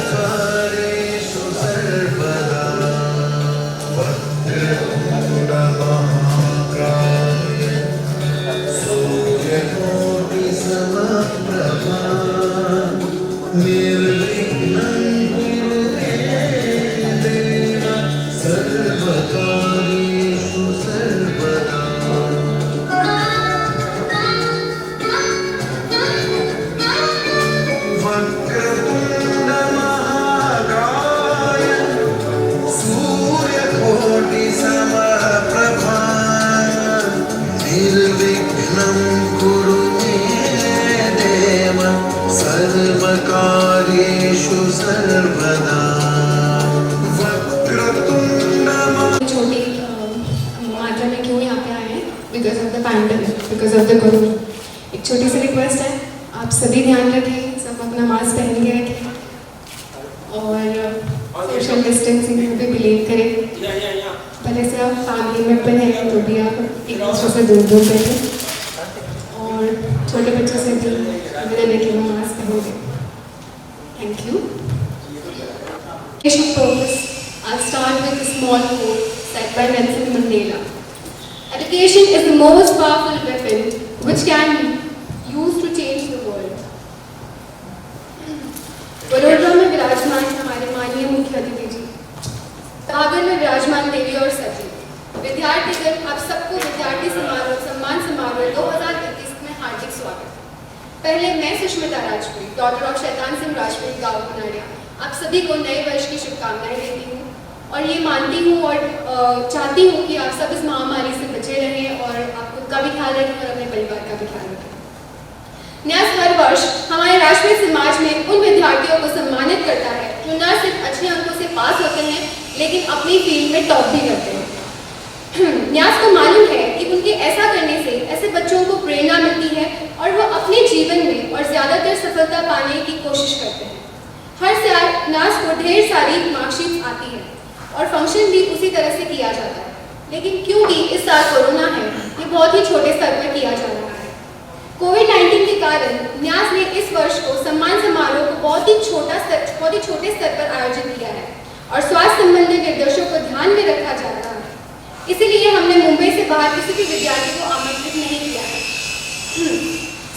कार्येषु सर्वदा वक्रतुण्डमहाकाय सूर्यकोटिसमप्रभा निर्विघ्नं कुरु मे देव सर्वकार्येषु सर्वदा। वक्रतुण्डमहाकाय सूर्यकोटिसमप्रभा निर्विघ्नं कुरु मे देव सर्वकार्येषु सर्वदा। छोटी मात्रा में क्यों यहाँ पे आए हैं? Because of the pandemic, because of the corona. एक छोटी सी रिक्वेस्ट है, आप सभी ध्यान रखें, सब अपना मास्क पहन के रखें और सोशल डिस्टेंसिंग पे बिलीव करें। भले से आप फैमिली मेंबर हैं तो भी आप एक दूसरे से दूर दूर रहें और छोटे बच्चों से भी बिना देखे हुए मास्क पहनें। Thank you. Purpose. I'll start with a small quote said by Nelson Mandela. Education is the most powerful weapon which can be used to change the world. Vadodara में विराजमान हमारे माननीय मुख्य अतिथि जी, सागर में विराजमान देवी और सभी विद्यार्थीगण, आप सबको विद्यार्थी सम्मान समारोह 2021 में हार्दिक स्वागत। पहले मैं सुष्मिता राजपूत, डॉटर ऑफ शैतान सिंह राजपूत, गाँव पुनारिया, आप सभी को नए वर्ष की शुभकामनाएं देती हूँ और ये मानती हूँ और चाहती हूँ कि आप सब इस महामारी से बचे रहें और आप खुद का भी ख्याल रखें और अपने परिवार का भी ख्याल रखें। न्यास हर वर्ष हमारे राष्ट्रीय समाज में उन विद्यार्थियों को सम्मानित करता है जो न सिर्फ अच्छे अंकों से पास होते हैं लेकिन अपनी फील्ड में टॉप भी करते हैं। न्यास को मालूम है कि उनके ऐसा करने से ऐसे बच्चों को प्रेरणा मिलती है और वो अपने जीवन में और ज़्यादातर सफलता पाने की कोशिश करते हैं। हर साल न्यास को ढेर सारी मार्कशीट आती है और फंक्शन भी उसी तरह से किया जाता है, लेकिन क्योंकि इस साल कोरोना है, ये बहुत ही छोटे स्तर पर किया जा रहा है। कोविड-19 के कारण न्यास ने इस वर्ष को सम्मान समारोह को बहुत ही छोटे स्तर पर आयोजित किया है और स्वास्थ्य संबंधी निर्देशों को ध्यान में रखा जा रहा है। इसीलिए हमने मुंबई से बाहर किसी भी विद्यार्थी को आमंत्रित नहीं किया है।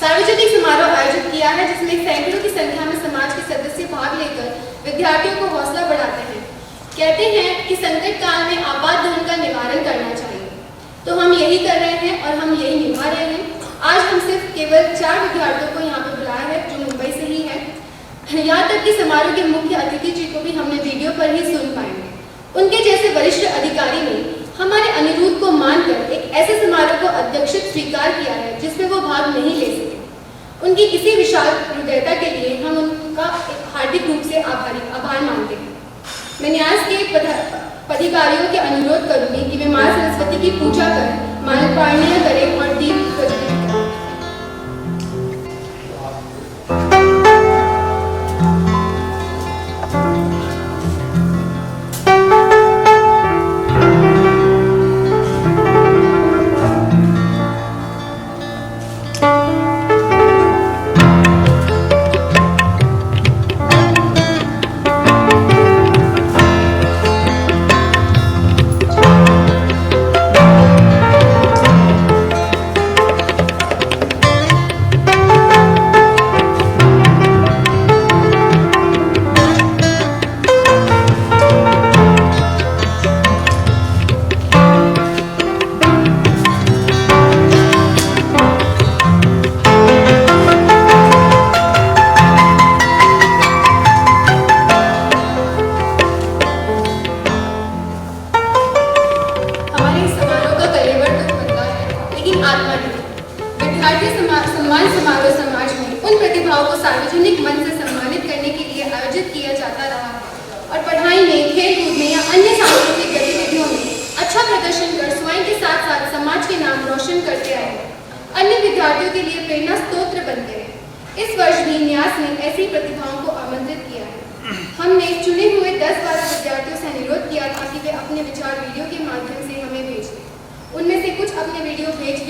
सार्वजनिक समारोह आयोजित किया है जिसमें सैकड़ों की संख्या में समाज के सदस्य भाग लेकर विद्यार्थियों को हौसला बढ़ाते हैं। कहते हैं कि संकट काल में आपात धन का निवारण करना चाहिए, तो हम यही कर रहे हैं और हम यही निभा रहे हैं। आज हम सिर्फ केवल 4 विद्यार्थियों को यहाँ पर बुलाया है जो मुंबई से ही है। यहाँ तक कि समारोह के मुख्य अतिथि जी को भी हमने वीडियो पर ही सुन पाएंगे। उनके जैसे वरिष्ठ अधिकारी ने हमारे अनुरोध को मानकर एक ऐसे समारोह को अध्यक्षित स्वीकार किया है जिसमें वो भाग नहीं ले सके। उनकी इसी विशाल हृदयता के लिए हम उनका हार्दिक रूप से आभार मानते हैं। मैं न्यास के पदाधिकारियों के अनुरोध करूंगी कि वे मां सरस्वती की पूजा कर माल्यार्पण करें और दीप प्रज्वलित करें। सार्वजनिक मन से सम्मानित करने के लिए आयोजित किया जाता रहा है और पढ़ाई में, खेल कूद में या अन्य सांस्कृतिक गतिविधियों में अच्छा प्रदर्शन कर स्वयं के साथ साथ समाज के नाम रोशन करते आए, अन्य विद्यार्थियों के लिए प्रेरणा स्रोत बनते हैं। इस वर्ष भी न्यास ने ऐसी प्रतिभाओं को आमंत्रित किया है। हमने चुने हुए 10-12 विद्यार्थियों से अनुरोध किया था कि वे अपने विचार वीडियो के माध्यम से हमें भेज दें। उनमें से कुछ अपने वीडियो भेजे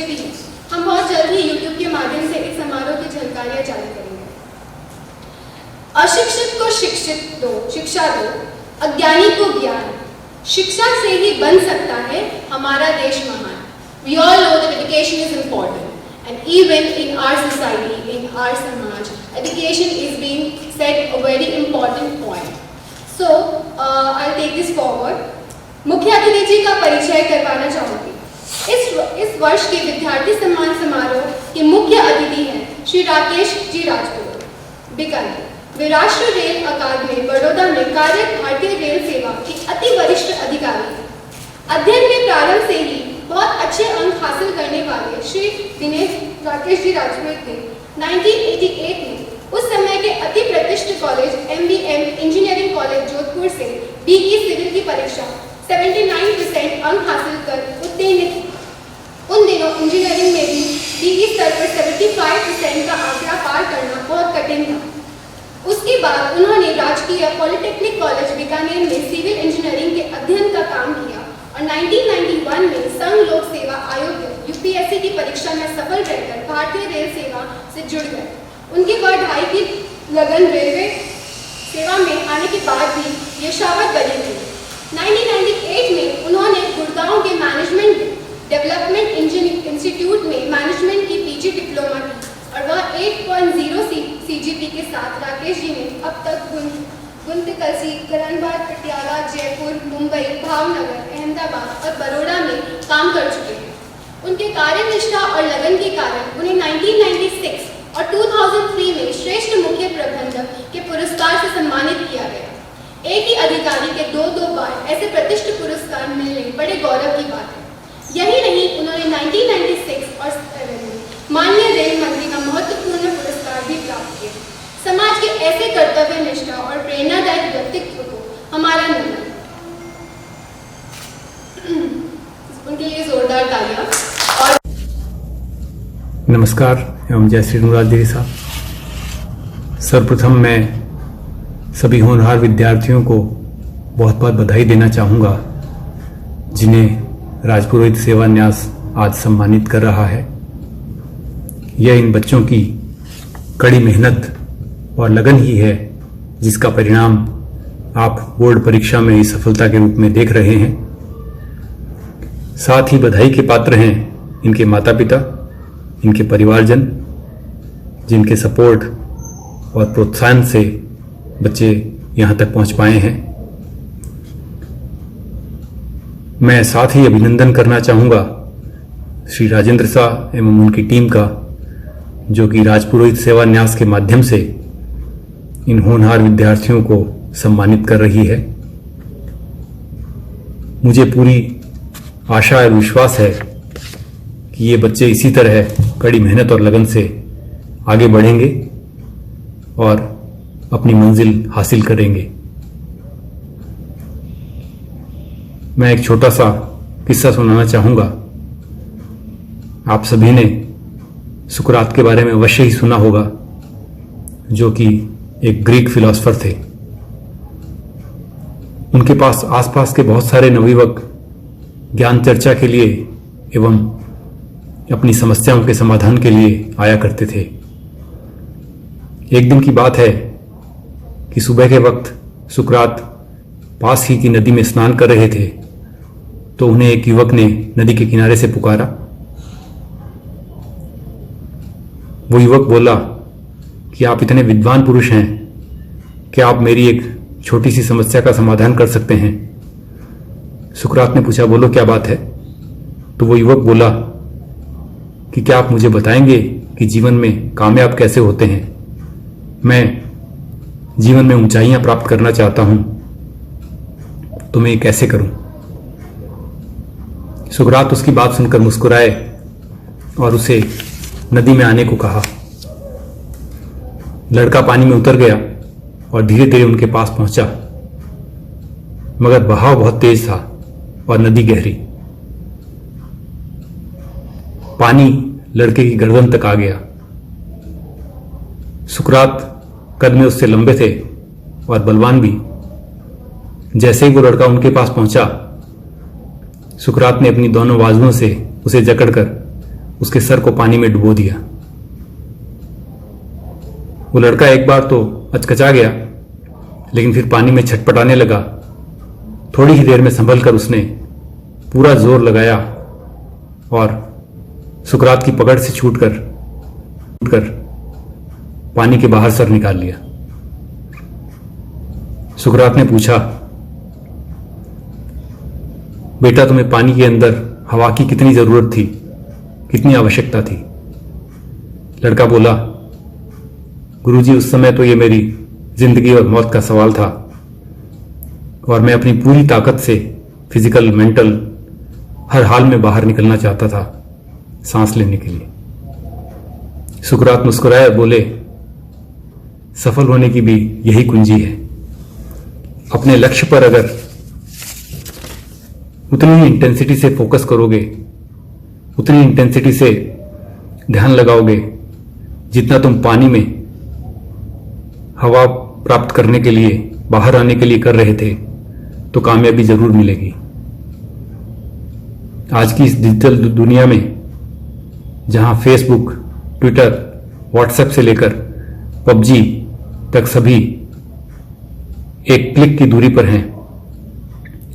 भी हैं। हम बहुत जल्द ही YouTube के माध्यम से इस समारोह की झलकारियां जारी करेंगे। अशिक्षित को शिक्षा दो, अज्ञानी को ज्ञान। शिक्षा से ही बन सकता है हमारा देश महान। We all know that education is important, and even in our society, in our samaj, education is being said a very important point. So, I'll take this forward. मुख्य अतिथि जी का परिचय करवाना चाहूँगी। इस वर्ष के विद्यार्थी सम्मान समारोह के मुख्य अतिथि हैं श्री राकेश जी राजपुरोहित, बीकानेर। वे राष्ट्रीय रेल अकादमी बड़ौदा में कार्यरत भारतीय रेल सेवा के अति वरिष्ठ अधिकारी हैं। अध्ययन में प्रारंभ से ही बहुत अच्छे अंक हासिल करने वाले श्री दिनेश राकेश जी राजपुरोहित ने 1988 में उस समय के अति प्रतिष्ठित college MBM engineering college Jodhpur से BE सिविल की परीक्षा 79% अंक हासिल कर उत्तीर्ण की। उन दिनों इंजीनियरिंग में भी BE स्तर पर 75% का आंकड़ा पार करना बहुत कठिन था। उसके बाद उन्होंने राजकीय पॉलिटेक्निक कॉलेज बीकानेर में सिविल इंजीनियरिंग के अध्ययन का काम किया और 1991 में संघ लोक सेवा आयोग UPSC की परीक्षा में सफल रहकर भारतीय रेल सेवा से जुड़ गए। उनकी पढ़ाई की लगन रेलवे सेवा में आने के बाद भी यशावत बनी रही। 1998 में उन्होंने गुड़गांव के मैनेजमेंट डेवलपमेंट इंस्टीट्यूट में मैनेजमेंट की PG डिप्लोमा की और वह 8.0 CGP के साथ राकेश जी ने अब तक गुंतकलसी, करणबाग, पटियाला, जयपुर, मुंबई, भावनगर, अहमदाबाद और बड़ौदा में काम कर चुके हैं। उनके कार्यनिष्ठा और लगन के कारण उन्हें 1996 और 2003 में श्रेष्ठ मुख्य प्रबंधक के पुरस्कार से सम्मानित किया गया। एक ही अधिकारी के दो बार ऐसे प्रतिष्ठित पुरस्कार मिलने बड़े गौरव की बात है। यही नहीं, उन्होंने 1996 और 7 में माननीय रेल मंत्री का महत्वपूर्ण पुरस्कार भी प्राप्त किया। समाज के ऐसे कर्तव्य निष्ठा और प्रेरणादायक व्यक्तित्व को हमारा नमन। उनके लिए जोरदार तालियां। और नमस्कार एवं जय श्री राधे साहब। सर्वप्रथम मैं सभी होनहार विद्यार्थियों को बहुत बहुत बधाई देना चाहूँगा जिन्हें राजपुरोहित सेवा न्यास आज सम्मानित कर रहा है। यह इन बच्चों की कड़ी मेहनत और लगन ही है जिसका परिणाम आप बोर्ड परीक्षा में इस सफलता के रूप में देख रहे हैं। साथ ही बधाई के पात्र हैं इनके माता पिता, इनके परिवारजन, जिनके सपोर्ट और प्रोत्साहन से बच्चे यहाँ तक पहुँच पाए हैं। मैं साथ ही अभिनंदन करना चाहूँगा श्री राजेंद्र शाह एवं उनकी टीम का, जो कि राजपुरोहित सेवा न्यास के माध्यम से इन होनहार विद्यार्थियों को सम्मानित कर रही है। मुझे पूरी आशा और विश्वास है कि ये बच्चे इसी तरह कड़ी मेहनत और लगन से आगे बढ़ेंगे और अपनी मंजिल हासिल करेंगे। मैं एक छोटा सा किस्सा सुनाना चाहूँगा। आप सभी ने सुकरात के बारे में अवश्य ही सुना होगा, जो कि एक ग्रीक फिलोसोफर थे। उनके पास आसपास के बहुत सारे नवयुवक ज्ञान चर्चा के लिए एवं अपनी समस्याओं के समाधान के लिए आया करते थे। एक दिन की बात है कि सुबह के वक्त सुकरात पास ही की नदी में स्नान कर रहे थे, तो उन्हें एक युवक ने नदी के किनारे से पुकारा। वो युवक बोला कि आप इतने विद्वान पुरुष हैं, क्या आप मेरी एक छोटी सी समस्या का समाधान कर सकते हैं? सुकरात ने पूछा, बोलो क्या बात है? तो वो युवक बोला कि क्या आप मुझे बताएंगे कि जीवन में कामयाब कैसे होते हैं? मैं जीवन में ऊंचाइयां प्राप्त करना चाहता हूं, तो मैं ये कैसे करूं? सुकरात उसकी बात सुनकर मुस्कुराए और उसे नदी में आने को कहा। लड़का पानी में उतर गया और धीरे धीरे उनके पास पहुंचा, मगर बहाव बहुत तेज था और नदी गहरी। पानी लड़के की गर्दन तक आ गया। सुकरात कद में उससे लंबे थे और बलवान भी। जैसे ही वो लड़का उनके पास पहुंचा, सुकरात ने अपनी दोनों बाजुओं से उसे जकड़कर उसके सर को पानी में डुबो दिया। वो लड़का एक बार तो अचकचा गया, लेकिन फिर पानी में छटपटाने लगा। थोड़ी ही देर में संभल कर उसने पूरा जोर लगाया और सुकरात की पकड़ से छूटकर पानी के बाहर सर निकाल लिया। सुकरात ने पूछा, बेटा तुम्हें पानी के अंदर हवा की कितनी जरूरत थी, कितनी आवश्यकता थी? लड़का बोला, गुरुजी उस समय तो ये मेरी जिंदगी और मौत का सवाल था और मैं अपनी पूरी ताकत से फिजिकल मेंटल हर हाल में बाहर निकलना चाहता था सांस लेने के लिए। सुकरात मुस्कुराए और बोले, सफल होने की भी यही कुंजी है। अपने लक्ष्य पर अगर उतनी ही इंटेंसिटी से फोकस करोगे, उतनी इंटेंसिटी से ध्यान लगाओगे जितना तुम पानी में हवा प्राप्त करने के लिए, बाहर आने के लिए कर रहे थे, तो कामयाबी जरूर मिलेगी। आज की इस डिजिटल दुनिया में जहां फेसबुक, ट्विटर, व्हाट्सएप से लेकर पबजी तक सभी एक क्लिक की दूरी पर हैं,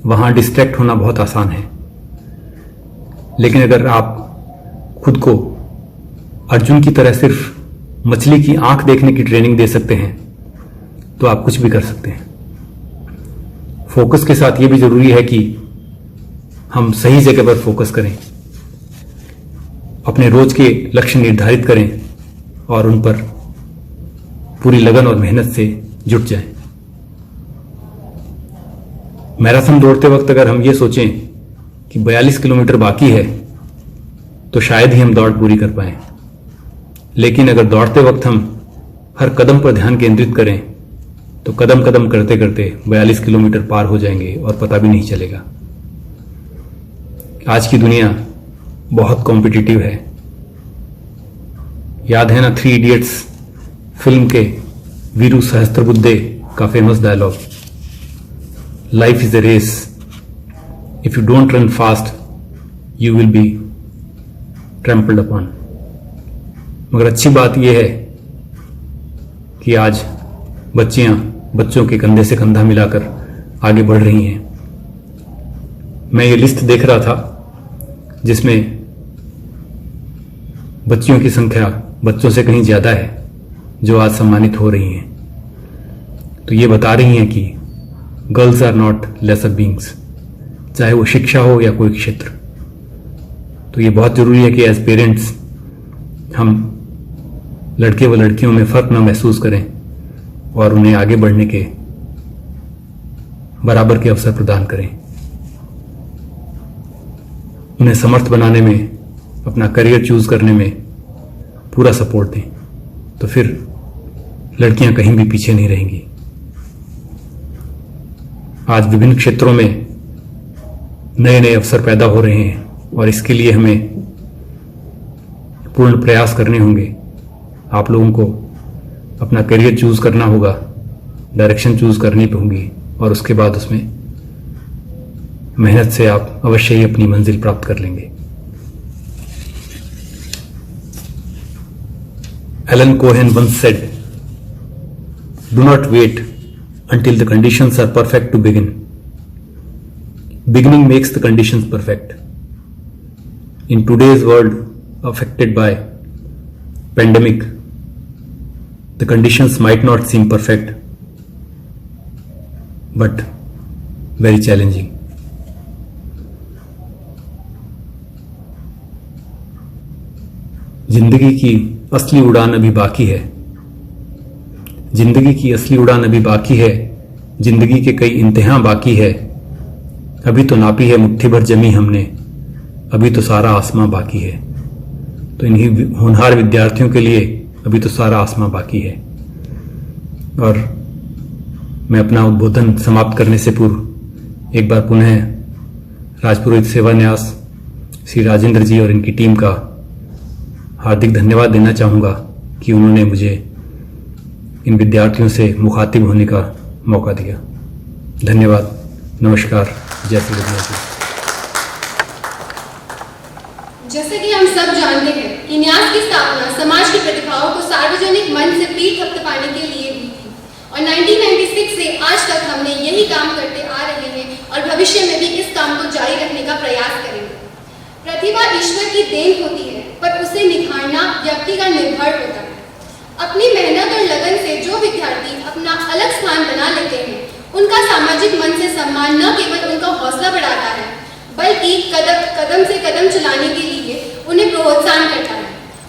वहां डिस्ट्रैक्ट होना बहुत आसान है। लेकिन अगर आप खुद को अर्जुन की तरह सिर्फ मछली की आंख देखने की ट्रेनिंग दे सकते हैं, तो आप कुछ भी कर सकते हैं। फोकस के साथ यह भी जरूरी है कि हम सही जगह पर फोकस करें, अपने रोज के लक्ष्य निर्धारित करें और उन पर पूरी लगन और मेहनत से जुट जाएं। मैराथन दौड़ते वक्त अगर हम ये सोचें कि 42 किलोमीटर बाकी है, तो शायद ही हम दौड़ पूरी कर पाएं। लेकिन अगर दौड़ते वक्त हम हर कदम पर ध्यान केंद्रित करें, तो कदम कदम करते करते 42 किलोमीटर पार हो जाएंगे और पता भी नहीं चलेगा। आज की दुनिया बहुत कॉम्पिटिटिव है। याद है ना 3 इडियट्स फिल्म के वीरू सहस्त्रबुद्धे का famous dialogue, life is a race, if you don't run fast you will be trampled upon. मगर अच्छी बात यह है कि आज बच्चों के कंधे से कंधा मिलाकर आगे बढ़ रही हैं। मैं ये लिस्ट देख रहा था जिसमें बच्चियों की संख्या बच्चों से कहीं ज्यादा है जो आज सम्मानित हो रही हैं। तो ये बता रही हैं कि girls are not lesser beings, चाहे वो शिक्षा हो या कोई क्षेत्र। तो ये बहुत जरूरी है कि एज पेरेंट्स हम लड़के व लड़कियों में फर्क न महसूस करें और उन्हें आगे बढ़ने के बराबर के अवसर प्रदान करें। उन्हें समर्थ बनाने में, अपना करियर चूज करने में पूरा सपोर्ट दें, तो फिर लड़कियां कहीं भी पीछे नहीं रहेंगी। आज विभिन्न क्षेत्रों में नए नए अवसर पैदा हो रहे हैं और इसके लिए हमें पूर्ण प्रयास करने होंगे। आप लोगों को अपना करियर चूज करना होगा, डायरेक्शन चूज करनी होगी और उसके बाद उसमें मेहनत से आप अवश्य ही अपनी मंजिल प्राप्त कर लेंगे। Alan Cohen once said, "Do not wait until the conditions are perfect to begin. Beginning makes the conditions perfect." In today's world affected by pandemic, the conditions might not seem perfect, but very challenging. जिंदगी की असली उड़ान अभी बाकी है। जिंदगी की असली उड़ान अभी बाकी है। जिंदगी के कई इम्तिहान बाकी है। अभी तो नापी है मुट्ठी भर जमी हमने, अभी तो सारा आसमां बाकी है। तो इन्हीं होनहार विद्यार्थियों के लिए अभी तो सारा आसमां बाकी है। और मैं अपना उद्बोधन समाप्त करने से पूर्व एक बार पुनः राजपुरोहित सेवा न्यास श्री राजेंद्र जी और इनकी टीम का हार्दिक धन्यवाद देना चाहूँगा कि उन्होंने मुझे इन विद्यार्थियों से मुखातिब होने का मौका दिया। धन्यवाद, नमस्कार, जय श्री राम। जैसे कि हम सब जानते हैं कि न्यास की स्थापना समाज की प्रतिभाओं को सार्वजनिक मंच से पीठ थपथपाने के लिए हुई थी। और 1996 से आज तक हमने यही काम करते आ रहे हैं और भविष्य में भी इस काम को जारी रखने का प्रयास करेंगे। प्रतिभा ईश्वर की देन होती है, पर उसे निखारना व्यक्ति का निर्भर होता है। अपनी मेहनत और लगन से जो विद्यार्थी अपना अलग स्थान बना लेते हैं, उनका सामाजिक मन से सम्मान न केवल उनका हौसला बढ़ाता है, बल्कि कदम से कदम चलाने के लिए उन्हें प्रोत्साहन करता है।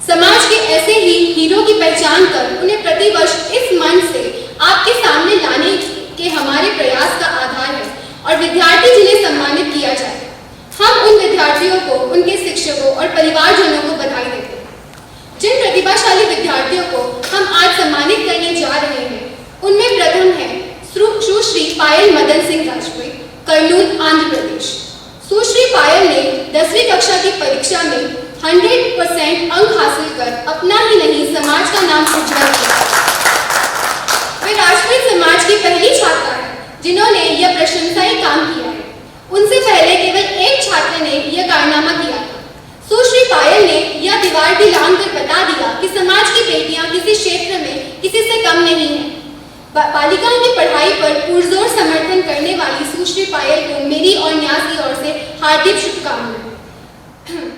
समाज के ऐसे ही हीरो की पहचान कर उन्हें प्रतिवर्ष इस मंच से आपके सामने लाने के हमारे प्रयास का आधार है और विद्यार्थी जिन्हें सम्मानित किया जाए। हम उन विद्यार्थियों को, उनके शिक्षकों और परिवारजनों को बधाई देते हैं। जिन प्रतिभाशाली विद्यार्थियों को हम आज सम्मानित करने जा रहे हैं, उनमें प्रथम है सुश्री पायल मदन सिंह राजपुरोहित, कर्नूल, आंध्र प्रदेश। सुश्री पायल ने 10वीं कक्षा की परीक्षा में 100% अंक हासिल कर अपना ही नहीं समाज का नाम उज्जवल किया। वे राजपूत समाज की पहली छात्रा है जिन्होंने यह प्रशंसनीय काम किया है। उनसे पहले केवल एक छात्र ने यह कारनामा किया था। सुश्री पायल ने यह दीवार भी लांघ कर बता दिया कि समाज की बेटियां किसी क्षेत्र में किसी से कम नहीं हैं। बालिकाओं की पढ़ाई पर पुरजोर समर्थन करने वाली सुश्री पायल को मेरी और न्यास की ओर से हार्दिक शुभकामनाएं।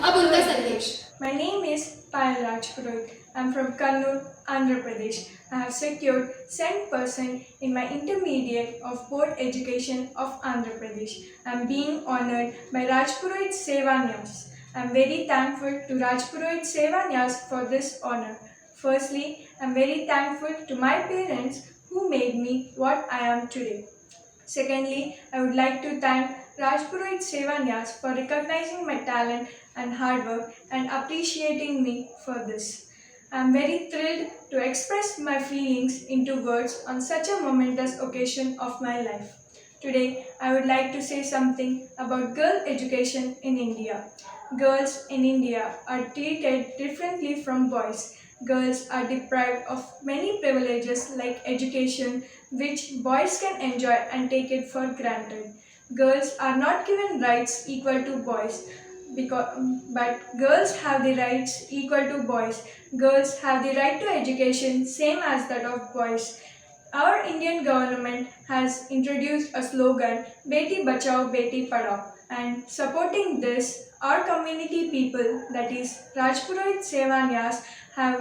अब उनका संदेश। My name is Payal Rajpurohit. I'm from Kannur, Andhra Pradesh. I have secured 100% in my intermediate of Board Education of Andhra Pradesh. I'm being honored by Rajpurohit Seva Nyas. I'm very thankful to Rajpurohit Seva Nyas for this honor. Firstly, I'm very thankful to my parents who made me what I am today. Secondly, I would like to thank Rajpurohit Seva Nyas for recognizing my talent and hard work and appreciating me for this. I am very thrilled to express my feelings into words on such a momentous occasion of my life. Today, I would like to say something about girl education in India. Girls in India are treated differently from boys. Girls are deprived of many privileges like education, which boys can enjoy and take it for granted. Girls are not given rights equal to boys, but girls have the rights equal to boys. Girls have the right to education same as that of boys. Our Indian government has introduced a slogan, Beti Bachao, Beti Padhao, and supporting this, our community people, that is Rajpurohit Seva Nyas, have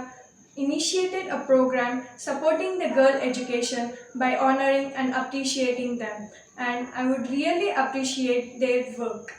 initiated a program supporting the girl education by honoring and appreciating them, and I would really appreciate their work.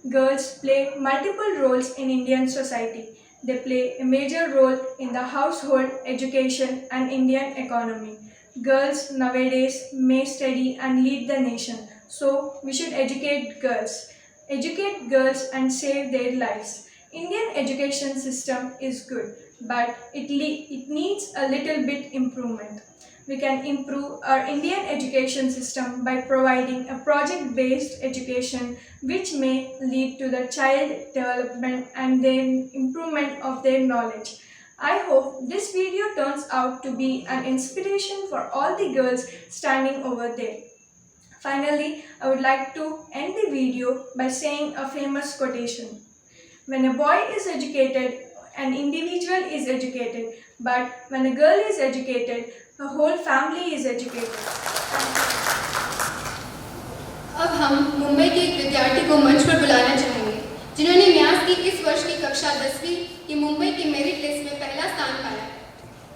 Girls play multiple roles in Indian society. They play a major role in the household, education, and Indian economy. Girls nowadays may study and lead the nation, so we should educate girls. Educate girls and save their lives. Indian education system is good, but it needs a little bit improvement. We can improve our Indian education system by providing a project-based education which may lead to the child development and the improvement of their knowledge. I hope this video turns out to be an inspiration for all the girls standing over there. Finally, I would like to end the video by saying a famous quotation. When a boy is educated, an individual is educated, but when a girl is educated, a whole family is educated. अब हम मुंबई के एक विद्यार्थी को मंच पर बुलाना चाहेंगे जिन्होंने न्यास की इस वर्ष की कक्षा 10वीं की मुंबई की मेरिट लिस्ट में पहला स्थान पाया है।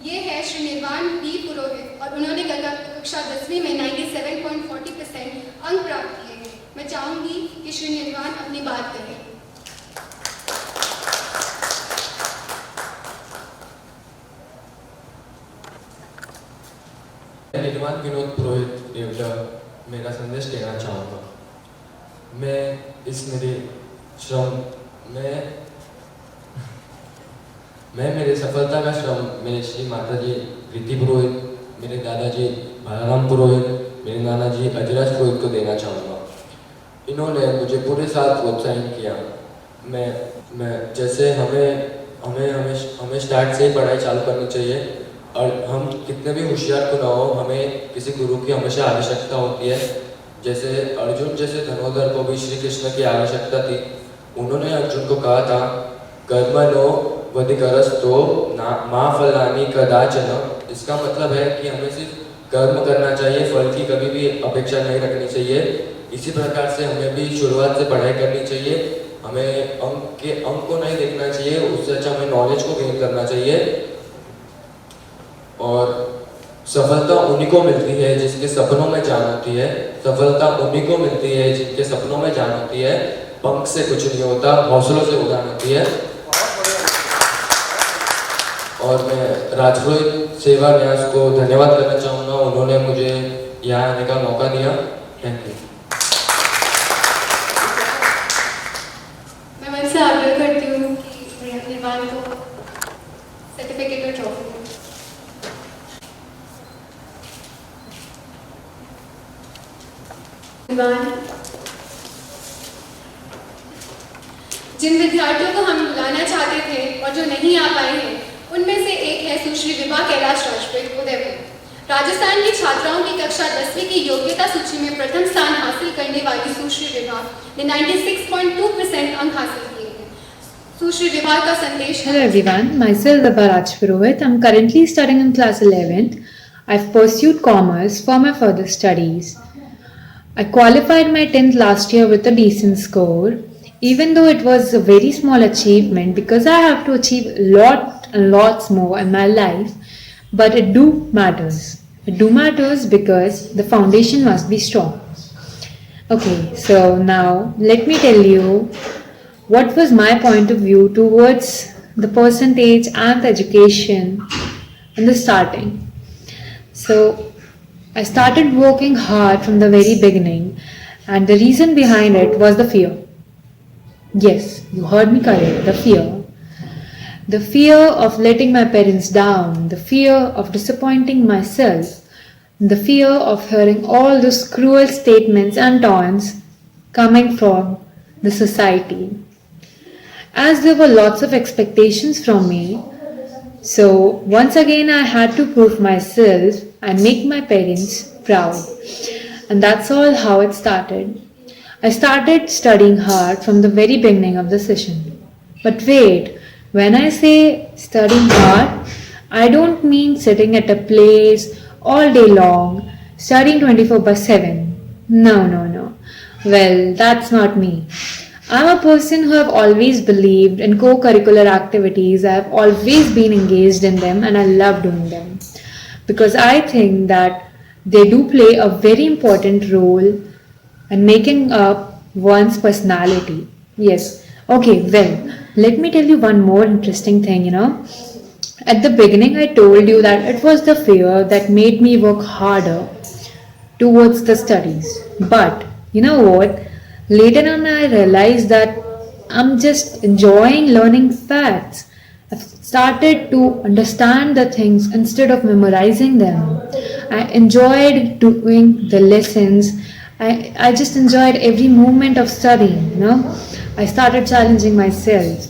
ये है श्री निर्वाण बी पुरोहित और उन्होंने कक्षा 10वीं में 97.40% अंक प्राप्त किए हैं। मैं चाहूँगी कि श्री निर्वाण अपनी बात करें। निर्वाण विनोद पुरोहित देवला मेरा संदेश देना चाहूँगा। मैं इस मेरे श्रम मैं मेरे सफलता का श्रम मेरे श्री माता जी प्रीति पुरोहित, मेरे दादाजी बालाराम पुरोहित, मेरे नाना जी अजराज पुरोहित को देना चाहूँगा। इन्होंने मुझे पूरे साथ प्रोत्साहित किया। मैं जैसे हमें स्टार्ट से ही पढ़ाई चालू करनी चाहिए और हम कितने भी होशियार को ना हो, हमें किसी गुरु की हमेशा आवश्यकता होती है। जैसे अर्जुन जैसे धनुर्धर को भी श्री कृष्ण की आवश्यकता थी। उन्होंने अर्जुन को कहा था, कर्मणो वधिकरस्तो मा फलानि कदाचन। इसका मतलब है कि हमें सिर्फ कर्म करना चाहिए, फल की कभी भी अपेक्षा नहीं रखनी चाहिए। इसी प्रकार से हमें भी शुरुआत से पढ़ाई करनी चाहिए। हमें अंक को नहीं देखना चाहिए, उससे अच्छा हमें नॉलेज को गेन करना चाहिए। और सफलता उन्हीं को मिलती है जिसके सपनों में जान होती है। सफलता उन्हीं को मिलती है जिनके सपनों में जान होती है। पंख से कुछ नहीं होता, हौसलों से उड़ान होती है। और मैं राजपुरोहित सेवा न्यास को धन्यवाद करना चाहूँगा, उन्होंने मुझे यहाँ आने का मौका दिया। Thank you. मैं मन से आग्रह करती हूँ कि विद्वान को सर्टिफिकेट और ट्रॉफी दें। विद्वान, जिन विद्यार्थियों को हम बुलाना चाहते थे और जो नहीं आ पाए हैं, उनमें से एक है सुश्री विभा कैलाश राजपुरोहित उदयपुर। राजस्थान की छात्राओं की कक्षा 10वीं की योग्यता सूची में प्रथम स्थान हासिल करने वाली सुश्री विभा ने 96.2% अंक हासिल किए हैं। सुश्री विभा का संदेश। Hello everyone, myself Vibha Rajpurohit. I'm currently studying in class 11th. I've pursued commerce for my further studies. I qualified my 10th last year with a decent score, even though it was a very small achievement because I have to achieve lots more in my life, but it do matters. It do matters because the foundation must be strong. Okay, so now let me tell you what was my point of view towards the percentage and the education in the starting. So I started working hard from the very beginning, and the reason behind it was the fear. Yes, you heard me correct, the fear. The fear of letting my parents down, the fear of disappointing myself, the fear of hearing all those cruel statements and taunts coming from the society. As there were lots of expectations from me, so once again I had to prove myself and make my parents proud. And that's all how it started. I started studying hard from the very beginning of the session. But wait, when I say studying hard, I don't mean sitting at a place all day long, studying 24/7. No. Well, that's not me. I'm a person who have always believed in co-curricular activities. I have always been engaged in them and I love doing them. Because I think that they do play a very important role in making up one's personality. Yes. Okay, well, let me tell you one more interesting thing, At the beginning, I told you that it was the fear that made me work harder towards the studies. But, you know what? Later on, I realized that I'm just enjoying learning facts. I've started to understand the things instead of memorizing them. I enjoyed doing the lessons. I just enjoyed every moment of studying, I started challenging myself.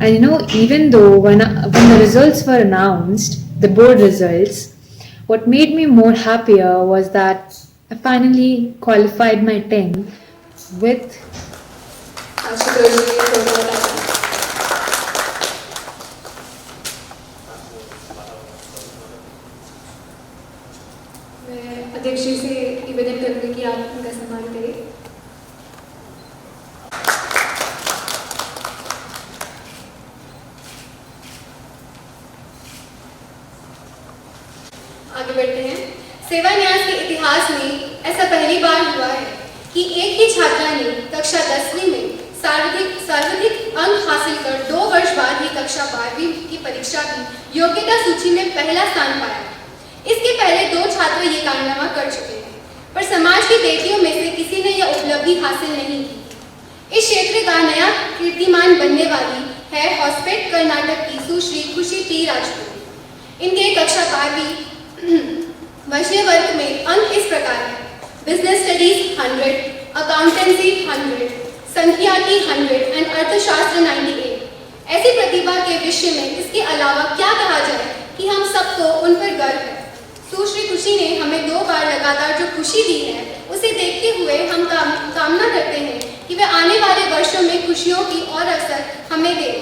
And even though when the results were announced, the board results, what made me more happier was that I finally qualified my 10th with मैं अध्यक्ष जी से निवेदन करूंगी कि आप उनका सम्मान करें। आगे बढ़ते हैं। सेवा न्यास के इतिहास में ऐसा पहली बार हुआ है कि एक ही छात्रा ने कक्षा 10वीं में सर्वाधिक अंक हासिल कर 2 वर्ष बाद ही कक्षा 12वीं की परीक्षा की योग्यता सूची में पहला स्थान पाया। इसके पहले 2 छात्र ये कारनामा कर चुके हैं, पर समाज की बेटियों में से किसी ने यह उपलब्धि हासिल नहीं की। इस क्षेत्र का नया कीर्तिमान बनने वाली है हॉस्पेट कर्नाटक की सुश्री खुशी टी राजपूत। इनके कक्षा 12वीं वर्षीय वर्ग में अंक इस प्रकार है: बिजनेस स्टडीज 100, अकाउंटेंसी 100, संख्याकी 100 एंड अर्थशास्त्र 98। ऐसी प्रतिभा के विषय में इसके अलावा क्या कहा जाए कि हम सबको उन पर गर्व है। सुश्री खुशी ने हमें 2 बार लगातार जो खुशी दी है, उसे देखते हुए हम कामना करते हैं कि वे आने वाले वर्षों में खुशियों की और अवसर हमें दें।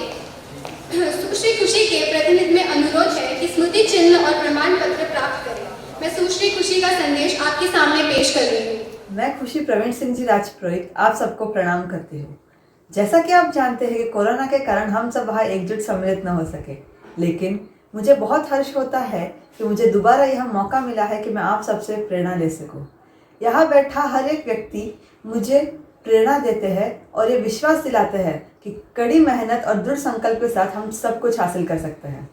सुश्री खुशी के प्रतिनिधि में अनुरोध है कि स्मृति चिन्ह और प्रमाण पत्र प्राप्त करें। मैं सुश्री खुशी का संदेश आपके सामने पेश कर रही हूँ। मैं खुशी प्रवीण सिंह जी राजपुरोहित आप सबको प्रणाम करती हूँ। जैसा कि आप जानते हैं कि कोरोना के कारण हम सब वहाँ एकजुट सम्मिलित न हो सके, लेकिन मुझे बहुत हर्ष होता है कि मुझे दोबारा यह मौका मिला है कि मैं आप सबसे प्रेरणा ले सकूँ। यहाँ बैठा हर एक व्यक्ति मुझे प्रेरणा देते हैं और ये विश्वास दिलाते हैं कि कड़ी मेहनत और दृढ़ संकल्प के साथ हम सब कुछ हासिल कर सकते हैं।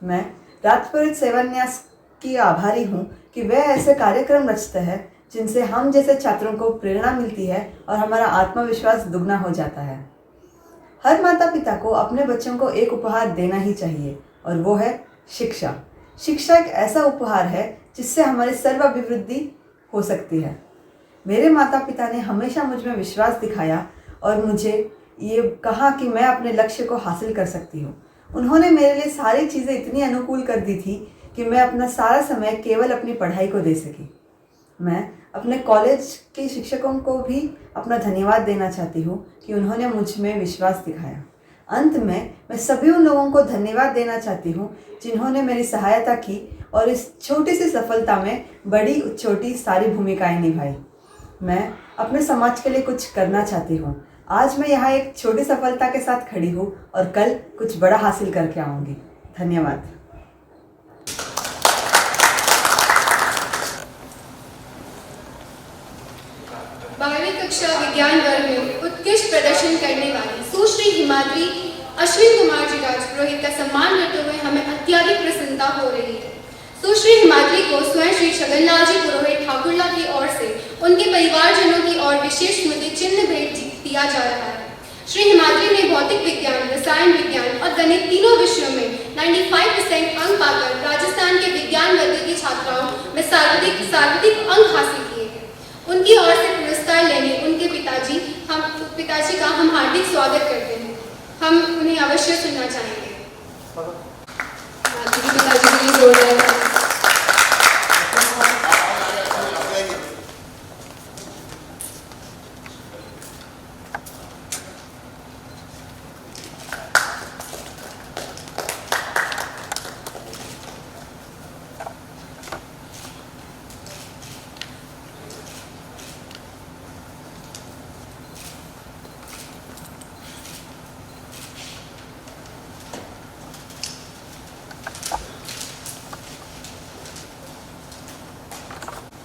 मैं राजपुरोहित सेवान्यास की आभारी हूँ कि वे ऐसे कार्यक्रम रचते हैं जिनसे हम जैसे छात्रों को प्रेरणा मिलती है और हमारा आत्मविश्वास दुगना हो जाता है। हर माता पिता को अपने बच्चों को एक उपहार देना ही चाहिए और वो है शिक्षा। शिक्षा एक ऐसा उपहार है जिससे हमारी सर्वाभिवृद्धि हो सकती है। मेरे माता पिता ने हमेशा मुझ में विश्वास दिखाया और मुझे ये कहा कि मैं अपने लक्ष्य को हासिल कर सकती हूँ। उन्होंने मेरे लिए सारी चीज़ें इतनी अनुकूल कर दी थी कि मैं अपना सारा समय केवल अपनी पढ़ाई को दे सकी। मैं अपने कॉलेज के शिक्षकों को भी अपना धन्यवाद देना चाहती हूँ कि उन्होंने मुझ में विश्वास दिखाया। अंत में मैं सभी उन लोगों को धन्यवाद देना चाहती हूँ जिन्होंने मेरी सहायता की और इस छोटी सी सफलता में बड़ी छोटी सारी भूमिकाएं निभाई। मैं अपने समाज के लिए कुछ करना चाहती हूँ। आज मैं यहाँ एक छोटी सफलता के साथ खड़ी हूँ और कल कुछ बड़ा हासिल करके आऊँगी। धन्यवाद। 12वीं कक्षा विज्ञान वर्ग में उत्कृष्ट प्रदर्शन करने वाली सुश्री हिमाद्री अश्विन कुमार जी राजपुरोहित का सम्मान करते हुए हमें अत्यधिक प्रसन्नता हो रही है। सुश्री हिमाद्री को स्वयं श्री छगनलाल जी पुरोहित ठाकुरला की ओर से उनके परिवारजनों की ओर विशेष स्मृति चिन्ह भेंट दिया जा रहा है। श्री हिमाद्री ने भौतिक विज्ञान, रसायन विज्ञान और गणित तीनों विषयों में 95% अंक पाकर राजस्थान के विज्ञान वर्ग की छात्राओं में सर्वाधिक अंक हासिल किए हैं। उनकी ओर से पुरस्कार लेने उनके पिताजी का हम हार्दिक स्वागत करते हैं। हम उन्हें अवश्य सुनना चाहेंगे। पिताजी के लिए बोल रहे हैं।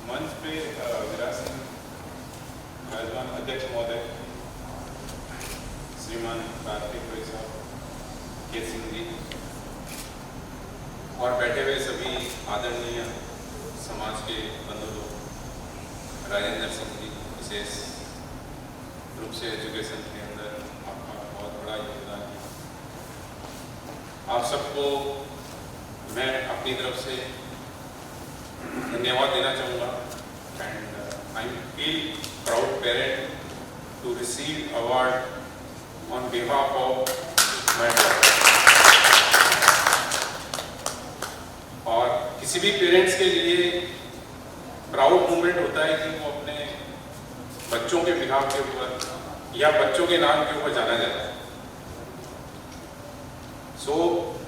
मंच पे विरासत राजमान अध्यक्ष महोदय श्रीमान कार्तिक भाई साहब, के सिंह जी और बैठे हुए सभी आदरणीय समाज के बंधु लोग, राजेंद्र सिंह जी विशेष रूप से एजुकेशन के अंदर आपका बहुत बड़ा योगदान है। आप सबको मैं अपनी तरफ से धन्यवाद देना चाहूँगा and I feel proud parent to receive award on behalf of my daughter. और किसी भी पेरेंट्स के लिए प्राउड मोमेंट होता है कि वो अपने बच्चों के बिहाफ के ऊपर या बच्चों के नाम के ऊपर जाना जाता है। सो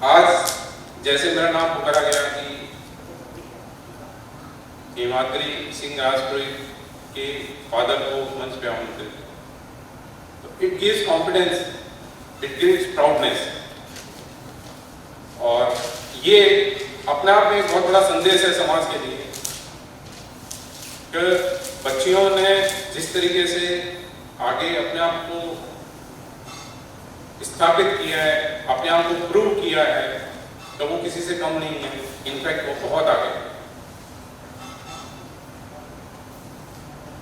आज जैसे मेरा नाम पुकारा गया कि हिमाद्री सिंह राजपुरोहित के फादर को मंच पे आमंत्रित, तो it gives confidence, it gives proudness और ये अपने आप में एक बहुत बड़ा संदेश है समाज के लिए कि बच्चियों ने जिस तरीके से आगे अपने आप को स्थापित किया है, अपने आप को प्रूव किया है, तो वो किसी से कम नहीं है, इनफैक्ट वो बहुत आगे है।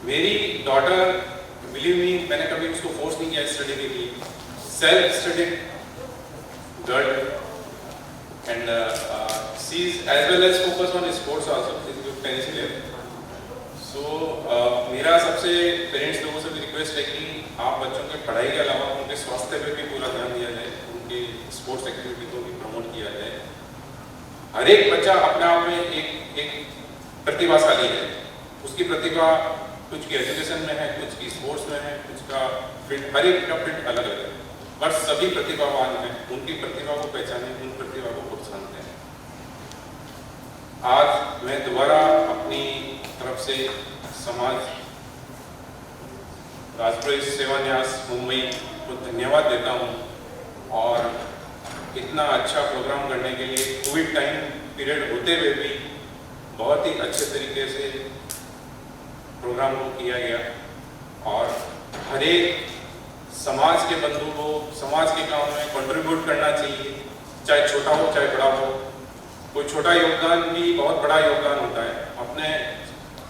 मेरी डॉटर, बिलीव मी, मैंने कभी उसको फोर्स नहीं किया स्टडी के लिए, self studied girl and she is as well as focus on sports also, tennis player. So मेरा सबसे पेरेंट्स लोगों से भी रिक्वेस्ट है कि आप बच्चों के पढ़ाई के अलावा उनके स्वास्थ्य पे भी पूरा ध्यान दिया जाए, उनकी स्पोर्ट्स एक्टिविटी को भी प्रमोट किया जाए। हर एक बच्चा अपने आप में एक प्रतिभाशाली है, उसकी प्रतिभा कुछ की एजुकेशन में है, कुछ की स्पोर्ट्स में है, कुछ का फील्ड, हर एक का फील्ड अलग अलग है, पर सभी प्रतिभावान हैं। उनकी प्रतिभा को पहचानें, उन प्रतिभा को प्रोत्साहन दें। आज मैं दोबारा अपनी तरफ से समाज राजपुरोहित सेवा न्यास मुंबई को धन्यवाद देता हूँ और इतना अच्छा प्रोग्राम करने के लिए कोविड टाइम पीरियड होते हुए भी बहुत ही अच्छे तरीके से प्रोग्राम को किया गया और हर एक समाज के बंधु को समाज के काम में कंट्रीब्यूट करना चाहिए, चाहे छोटा हो चाहे बड़ा हो। कोई छोटा योगदान भी बहुत बड़ा योगदान होता है। अपने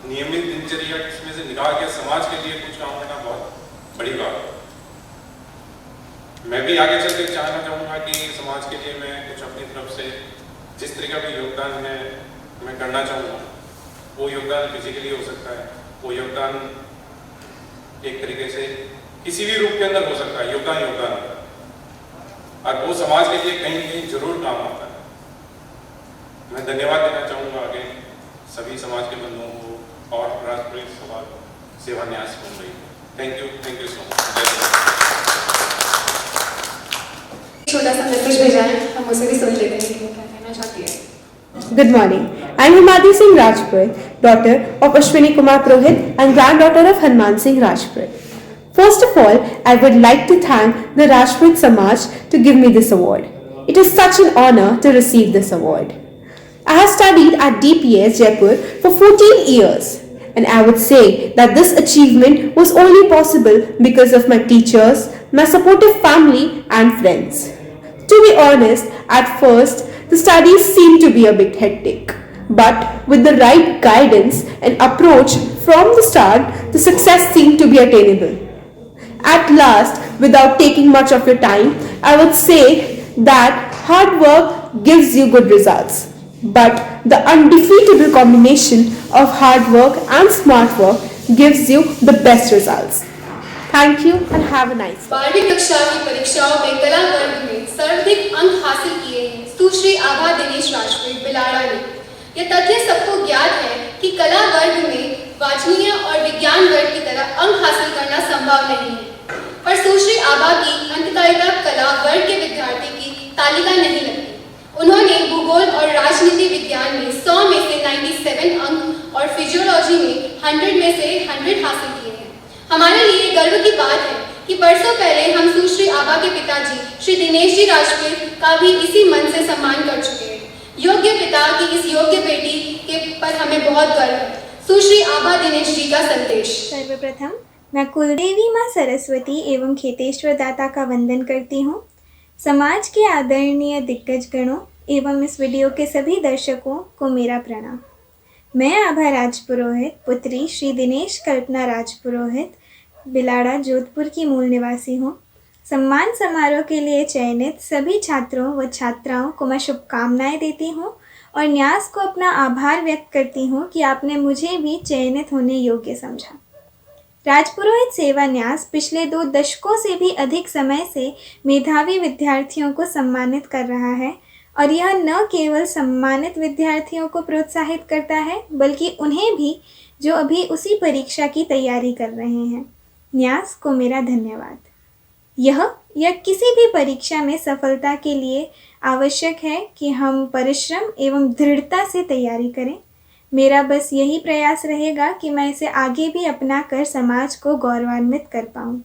नियमित दिनचर्या इसमें से निकाल के समाज के लिए कुछ काम करना बहुत बड़ी बात है। मैं भी आगे चल के चाहना चाहूँगा कि समाज के लिए मैं कुछ अपनी तरफ से जिस तरह का भी योगदान है मैं करना चाहूँगा। वो योगदान फिजिकली हो सकता है, वो योगदान एक तरीके से किसी भी रूप के अंदर हो सकता है। योगदान होता है और वो समाज के लिए कहीं कहीं जरूर काम आता है। मैं धन्यवाद देना चाहूँगा आगे सभी समाज के बंधुओं को और राजपुरोहित सेवा न्यास Mumbai. Thank you so much. छोटा सा मैसेज भेजा है, हम उसे भी सुन लेते हैं कि वो क्या कहना चाहती है। Good morning. I am Himati Singh Rajput, daughter of Ashwini Kumar Purohit and granddaughter of Hanuman Singh Rajput. First of all, I would like to thank the Rajput Samaj to give me this award. It is such an honor to receive this award. I have studied at DPS Jaipur for 14 years and I would say that this achievement was only possible because of my teachers, my supportive family and friends. To be honest, at first, the studies seemed to be a bit hectic. But with the right guidance and approach from the start, the success seemed to be attainable. At last, without taking much of your time, I would say that hard work gives you good results. But the undefeatable combination of hard work and smart work gives you the best results. Thank you and have a nice day. 12वीं कक्षा की परीक्षाओं में कला वर्ग में सर्वाधिक अंक हासिल किए हैं सुश्री आभा दिनेश राजपूत बिलाड़ा ने। यह तथ्य सबको ज्ञात है कि कला वर्ग में वाचनीय और विज्ञान वर्ग की तरह अंक हासिल करना संभव नहीं है, पर सुश्री आभा की अंतकालिका कला वर्ग के विद्यार्थी की तालिका नहीं लगती। उन्होंने भूगोल और राजनीति विज्ञान में 100 में से 97 अंक और फिजियोलॉजी में 100 में से 100 हासिल किए हैं। हमारे लिए गर्व की बात है कि बरसों पहले हम सुश्री आभा के पिताजी श्री दिनेश जी राजपूत का भी इसी मन से सम्मान कर चुके हैं। योग्य पिता की इस योग्य बेटी के पर हमें बहुत गर्व है। सुश्री आभा दिनेश जी का संदेश। सर्वप्रथम मैं कुलदेवी माँ सरस्वती एवं खेतेश्वर दाता का वंदन करती हूँ। समाज के आदरणीय दिग्गज गणों एवं इस वीडियो के सभी दर्शकों को मेरा प्रणाम। मैं आभा राजपुरोहित पुत्री श्री दिनेश कल्पना राजपुरोहित बिलाड़ा जोधपुर की मूल निवासी हूँ। सम्मान समारोह के लिए चयनित सभी छात्रों व छात्राओं को मैं शुभकामनाएं देती हूँ और न्यास को अपना आभार व्यक्त करती हूँ कि आपने मुझे भी चयनित होने योग्य समझा। राजपुरोहित सेवा न्यास पिछले 2 दशकों से भी अधिक समय से मेधावी विद्यार्थियों को सम्मानित कर रहा है और यह न केवल सम्मानित विद्यार्थियों को प्रोत्साहित करता है बल्कि उन्हें भी जो अभी उसी परीक्षा की तैयारी कर रहे हैं। न्यास को मेरा धन्यवाद। यह या किसी भी परीक्षा में सफलता के लिए आवश्यक है कि हम परिश्रम एवं दृढ़ता से तैयारी करें। मेरा बस यही प्रयास रहेगा कि मैं इसे आगे भी अपना कर समाज को गौरवान्वित कर पाऊँ।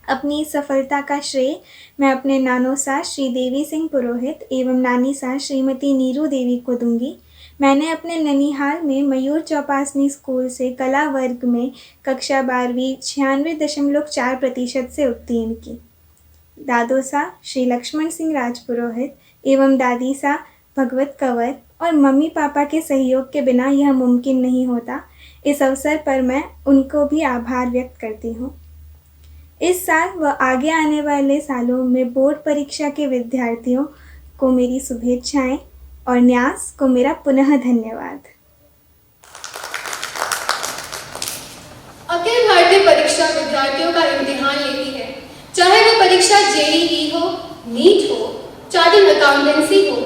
अपनी सफलता का श्रेय मैं अपने नानोसा श्री देवी सिंह पुरोहित एवं नानीसा श्रीमती नीरू देवी को दूंगी। मैंने अपने ननिहाल में मयूर चौपासनी स्कूल से कला वर्ग में कक्षा 12वीं 96.4% से उत्तीर्ण की। दादोसा श्री लक्ष्मण सिंह राजपुरोहित एवं दादीसा भगवत कंवर और मम्मी पापा के सहयोग के बिना यह मुमकिन नहीं होता। इस अवसर पर मैं उनको भी आभार व्यक्त करती हूँ। इस साल व आगे आने वाले सालों में बोर्ड परीक्षा के विद्यार्थियों को मेरी शुभेच्छाएं और न्यास को मेरा पुनः धन्यवाद। अखिल भारतीय परीक्षा विद्यार्थियों का इम्तिहान लेती है, चाहे वो परीक्षा जेईई हो, नीट हो, चार्टर्ड अकाउंटेंसी हो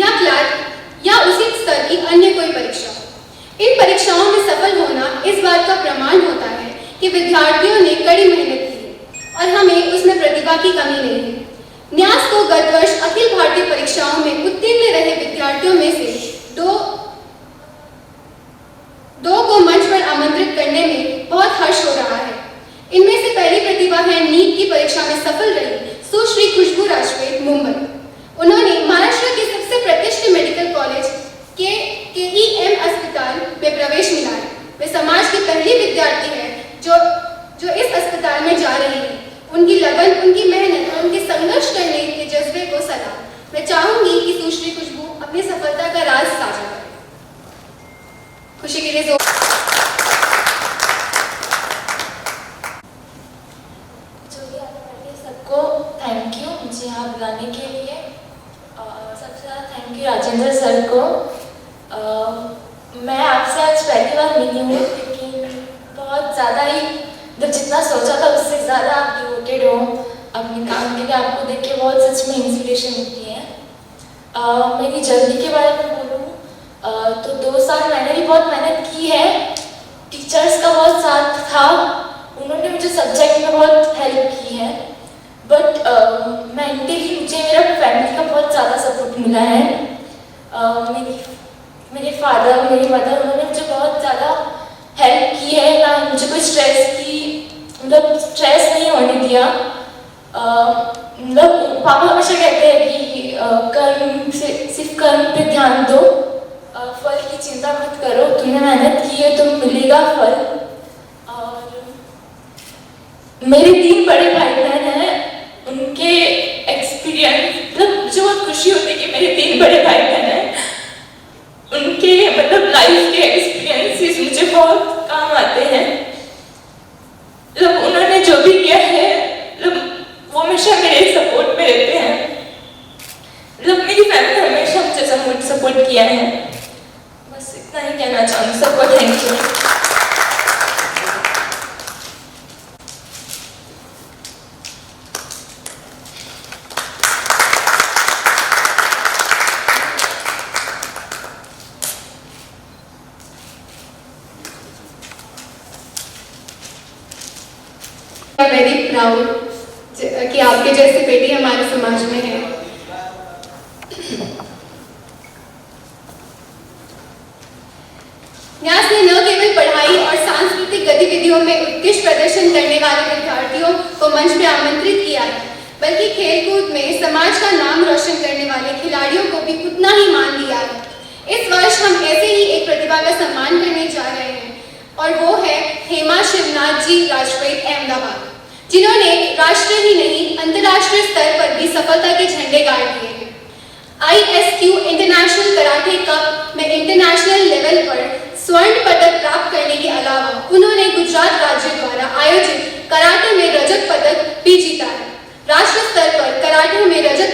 या क्लैट या उसी स्तर की अन्य कोई परीक्षा हो। इन परीक्षाओं में सफल होना इस बात का प्रमाण होता है कि विद्यार्थियों ने कड़ी मेहनत की और हमें उसमें प्रतिभा की कमी नहीं है। न्यास को गत वर्ष अखिल भारतीय परीक्षाओं में उत्तीर्ण रहे विद्यार्थियों में से 2 दो को मंच पर आमंत्रित करने में बहुत हर्ष हो रहा है। इनमें से पहली प्रतिभा है नीट की परीक्षा में सफल रही सुश्री खुशबू राजपूत, मुंबई। उन्होंने महाराष्ट्र के सबसे प्रतिष्ठित मेडिकल कॉलेज KEM अस्पताल में प्रवेश मिला है। वे समाज की पहली विद्यार्थी है जो इस अस्पताल में जा रही है। उनकी लगन, उनकी मेहनत और उनके संघर्ष करने के जज्बे को सलाम। मैं चाहूंगी कि सुश्री खुशबू अपनी सफलता का राज साझा करें। खुशी के लिए सबको थैंक यू मुझे यहाँ बुलाने के लिए। सबसे ज़्यादा थैंक यू राजेंद्र सर को। मैं आपसे आज पहली बार मिली हूँ, लेकिन बहुत ज़्यादा ही जितना सोचा था उससे ज़्यादा आप डिवोटेड हो अपने काम के लिए। आपको देख के बहुत सच में इंस्पिरेशन मिलती है। मेरी जर्नी के बारे में बोलूँ तो 2 साल मैंने भी बहुत मेहनत की है। टीचर्स का बहुत साथ था, उन्होंने मुझे सब्जेक्ट में बहुत हेल्प की है। बट मेंटली मुझे मेरा फैमिली का बहुत ज़्यादा सपोर्ट मिला है। मेरे फादर, मेरी मदर, उन्होंने मुझे बहुत ज़्यादा हेल्प की है। ना मुझे कोई स्ट्रेस नहीं होने दिया। पापा हमेशा कहते हैं कि सिर्फ कर्म पे ध्यान दो, फल की चिंता मत करो, तुमने मेहनत की है तो मिलेगा फल। और मेरे 3 बड़े भाई बहन हैं, उनके एक्सपीरियंस मुझे बहुत खुशी होती है कि मेरे 3 बड़े भाई बहन हैं। उनके लाइफ के एक्सपीरियंसेस मुझे बहुत काम आते हैं। उन्होंने जो भी किया है वो हमेशा मेरे सपोर्ट में रहते हैं। मेरी फैमिली हमेशा मुझे सपोर्ट किया है। बस इतना ही कहना चाहूँगी। सबको थैंक यू। वेरी प्राउड कि आपके जैसे बेटी हमारे समाज में है। न्यास ने न केवल पढ़ाई और सांस्कृतिक गतिविधियों में उत्कृष्ट प्रदर्शन करने वाले विद्यार्थियों को मंच पर आमंत्रित किया है, बल्कि खेलकूद में समाज का नाम रोशन करने वाले खिलाड़ियों को भी उतना ही मान लिया है। इस वर्ष हम ऐसे ही एक प्रतिभा का सम्मान करने जा रहे हैं और वो है हेमा शिवनाथ जी राजपूत, अहमदाबाद, जिन्होंने राष्ट्र ही नहीं अंतर्राष्ट्रीय स्तर पर भी सफलता के झंडे गाड़ दिए हैं। ISQ इंटरनेशनल कराटे कप में इंटरनेशनल लेवल पर स्वर्ण पदक प्राप्त करने के अलावा उन्होंने गुजरात राज्य द्वारा आयोजित कराटे में रजत पदक भी जीता है। राष्ट्र स्तर पर कराटे में रजत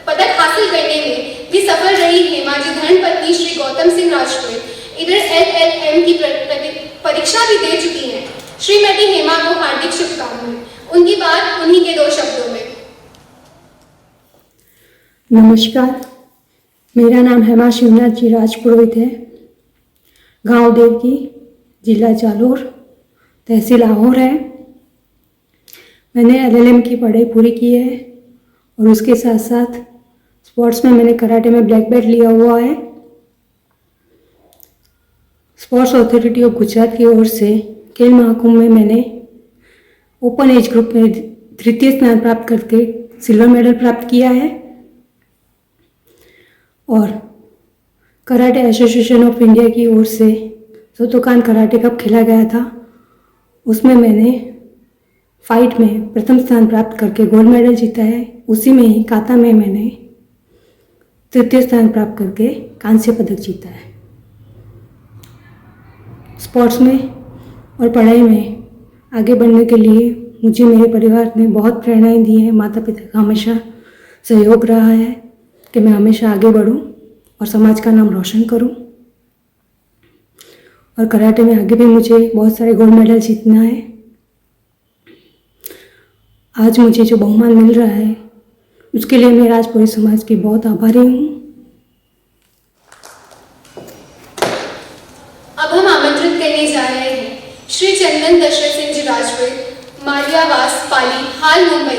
पदक हासिल करने में भी सफल रही हेमा जी धर्मपत्नी श्री गौतम सिंह राजपूत इधर LLM की परीक्षा भी दे चुकी हैं। श्रीमती हेमा को हार्दिक शुभकामनाएं। उनकी बात उन्हीं के 2 शब्दों में। नमस्कार, मेरा नाम हेमा शिवनाथ जी राजपुरोहित है। गांव देवकी, जिला जालोर, तहसील लाहौर है। मैंने LLM की पढ़ाई पूरी की है और उसके साथ साथ स्पोर्ट्स में मैंने कराटे में ब्लैक बेल्ट लिया हुआ है। स्पोर्ट्स अथॉरिटी ऑफ गुजरात की ओर से खेल महाकुंभ में मैंने ओपन एज ग्रुप में 3य स्थान प्राप्त करके सिल्वर मेडल प्राप्त किया है और कराटे एसोसिएशन ऑफ इंडिया की ओर से शोतोकान कराटे कप खेला गया था, उसमें मैंने फाइट में प्रथम स्थान प्राप्त करके गोल्ड मेडल जीता है। उसी में ही काता में मैंने 3य स्थान प्राप्त करके कांस्य पदक जीता है। स्पोर्ट्स में और पढ़ाई में आगे बढ़ने के लिए मुझे मेरे परिवार ने बहुत प्रेरणाएं दी हैं। माता पिता का हमेशा सहयोग रहा है कि मैं हमेशा आगे बढ़ूं और समाज का नाम रोशन करूं। और कराटे में आगे भी मुझे बहुत सारे गोल्ड मेडल जीतना है। आज मुझे जो बहुमान मिल रहा है उसके लिए मैं राजपूत समाज की बहुत आभारी हूँ। अब हम आमंत्रित करने जा रहे हैं श्री चंदन दशरथ सिंह जी राजपूत, मालियावास, पाली, हाल, मुंबई,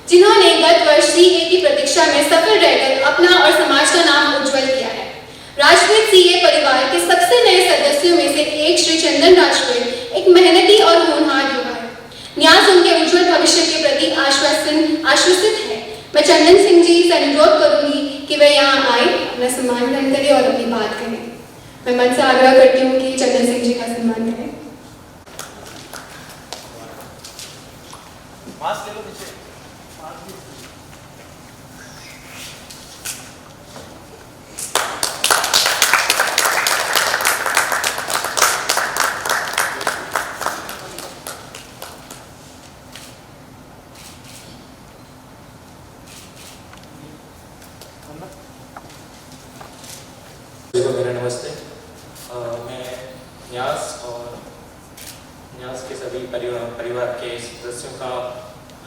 जिन्होंने गत वर्ष CA की प्रतीक्षा में सफल रहकर अपना और समाज का नाम उज्जवल किया है। राजपूत सीए परिवार के सबसे नए सदस्यों में से एक श्री चंदन राजपूत एक मेहनती और होनहार युवा है। न्यास उनके उज्जवल भविष्य के प्रति आश्वसित है। मैं चंदन सिंह जी से अनुरोध करूंगी कि वे यहाँ आए, अपना सम्मान ग्रहण करें और अपनी बात करें। मैं मन से आग्रह करती हूँ कि चंदन सिंह जी का सम्मान करें। देखो मेरा नमस्ते। मैं न्यास और न्यास के सभी परिवार के सदस्यों का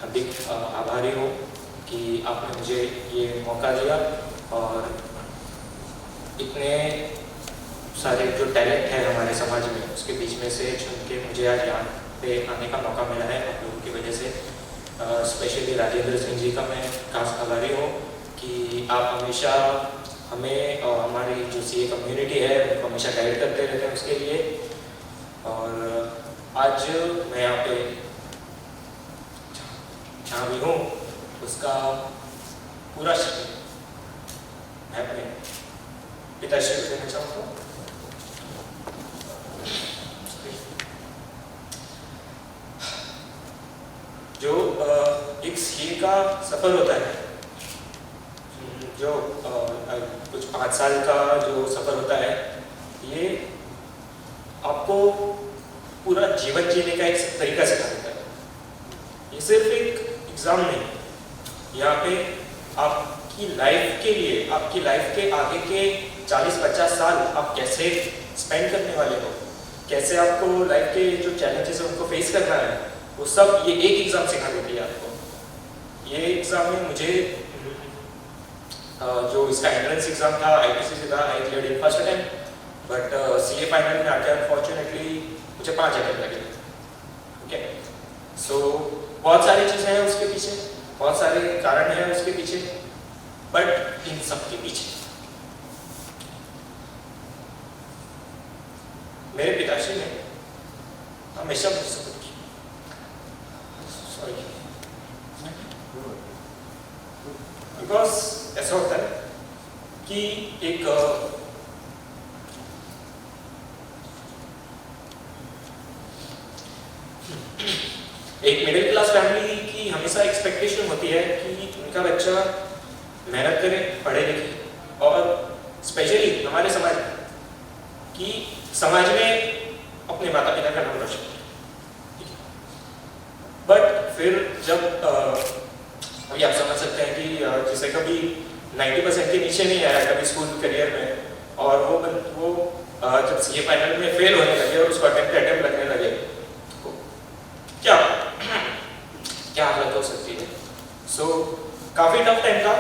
हार्दिक आभारी हूँ कि आपने मुझे ये मौका दिया और इतने सारे जो टैलेंट है हमारे समाज में उसके बीच में से चुन के मुझे आज यहाँ पे आने का मौका मिला है आप लोगों की वजह से। स्पेशली राजेंद्र सिंह जी का मैं खास आभारी हूँ कि आप हमेशा हमें और हमारी जो सीए कम्युनिटी है उनको हमेशा गाइड करते रहते हैं उसके लिए। और आज मैं यहाँ पे जहाँ भी हूँ उसका पूरा श्रेय मैं अपने पिताश्री को देना चाहूँगा। जो एक सीए का सफर होता है, जो कुछ 5 साल का जो सफर होता है, ये आपको पूरा जीवन जीने का एक तरीका सिखा देता है। ये सिर्फ एक एग्जाम नहीं, यहाँ पे आपकी लाइफ के लिए, आपकी लाइफ के आगे के 40-50 साल आप कैसे स्पेंड करने वाले हो, कैसे आपको लाइफ के जो चैलेंजेस है उनको फेस करना है, वो सब ये एक एग्जाम सिखा देती है आपको। ये एग्जाम में मुझे जो इसका एंट्रेंस एग्जाम था आईपीसी से था, आई cleared in first attempt, but CA final में आके अनफॉर्चुनेटली मुझे 5 अटेम्प्ट लगे। ओके, सो बहुत सारी चीज़ें हैं उसके पीछे, बहुत सारे कारण हैं उसके पीछे, बट इन सब के पीछे मेरे पिताश्री ने हमेशा मुझे सपोर्ट किया। सॉरी, बिकॉज ऐसा होता है कि एक मिडिल क्लास फैमिली की हमेशा एक्सपेक्टेशन होती है कि उनका बच्चा मेहनत करे, पढ़े लिखे, और स्पेशली हमारे समाज में कि समाज में अपने माता पिता का नाम रोशन करे। बट फिर जब अभी आप समझ सकते हैं कि जिसे कभी 90% के नीचे नहीं आया कभी स्कूल करियर में, और वो जब सीए फाइनल में फेल होने लगे और उसको अटेम्प्ट लगने लगे, तो क्या हालत हो सकती है। सो काफ़ी टफ टाइम था,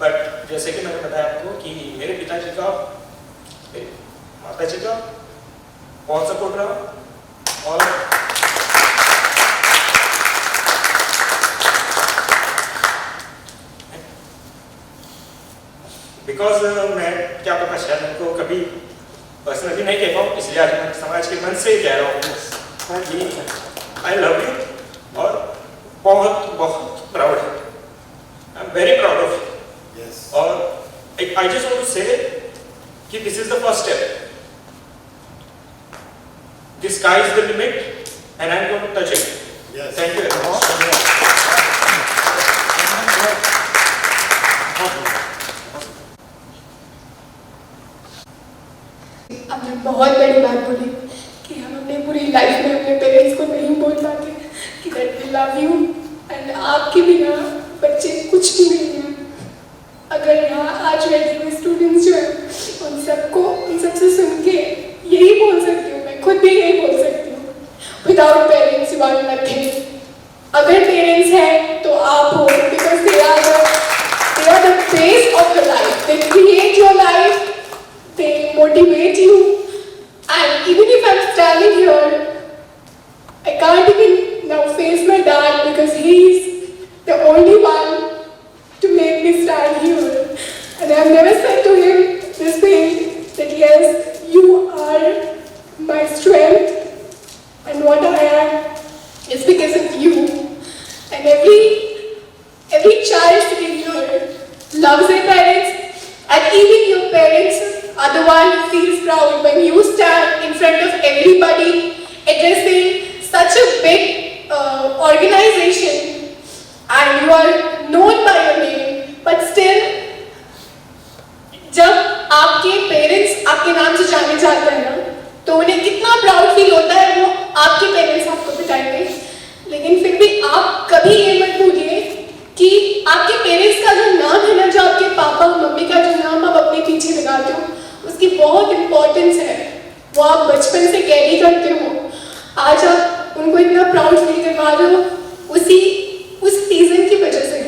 बट जैसे कि मैंने बताया आपको कि मेरे पिताजी का, मेरे माताजी का बहुत सपोर्ट रहा। और बिकॉज मैं क्या पता शायद उनको कभी पर्सनली नहीं कह पाऊँ, इसलिए आज मैं समाज के मन से ही कह रहा हूँ कि आई लव यू, और बहुत बहुत प्राउड है, I am very proud of you. और I just want to say कि this is the first step, the sky is the limit and I am going to touch it. Thank you very much. आपने बहुत बड़ी बात बोली कि हम अपने पूरी लाइफ में अपने पेरेंट्स को नहीं बोल पाते कि that we love you, and आपके बिना बच्चे कुछ भी नहीं हैं। अगर यहाँ आज बैठे हुए स्टूडेंट्स जो हैं उन सबसे सुन के यही बोल सकती हूँ, मैं खुद भी यही बोल सकती हूँ, without parents you are nothing. अगर पेरेंट्स हैं तो आप हो, because they are the base of your life, they create your life, they motivate you, and even if I'm standing here, I can't even now face my dad because he's the only one to make me stand here, and I've never said to him just saying that yes, you are my strength, and what I am is because of you. And every child sitting here loves their parents, and even your parents are the one who feels proud when you stand in front of everybody addressing such a big organization, and you are known by your name, but still जब आपके parents आपके नाम से जाने जाते हैं ना, तो उन्हें कितना प्राउड फील होता है, वो आपके पेरेंट्स आपको बताएंगे। लेकिन फिर भी आप कभी ये मत भूलिए कि आपके पेरेंट्स का जो नाम है ना, जो आपके पापा मम्मी का जो नाम आप अपने पीछे लगाते हो, उसकी बहुत इम्पोर्टेंस है। वो आप बचपन से कैरी करते हो, आज आप उनको इतना प्राउड फील करवा रहे हो, उस रीजन की वजह से है।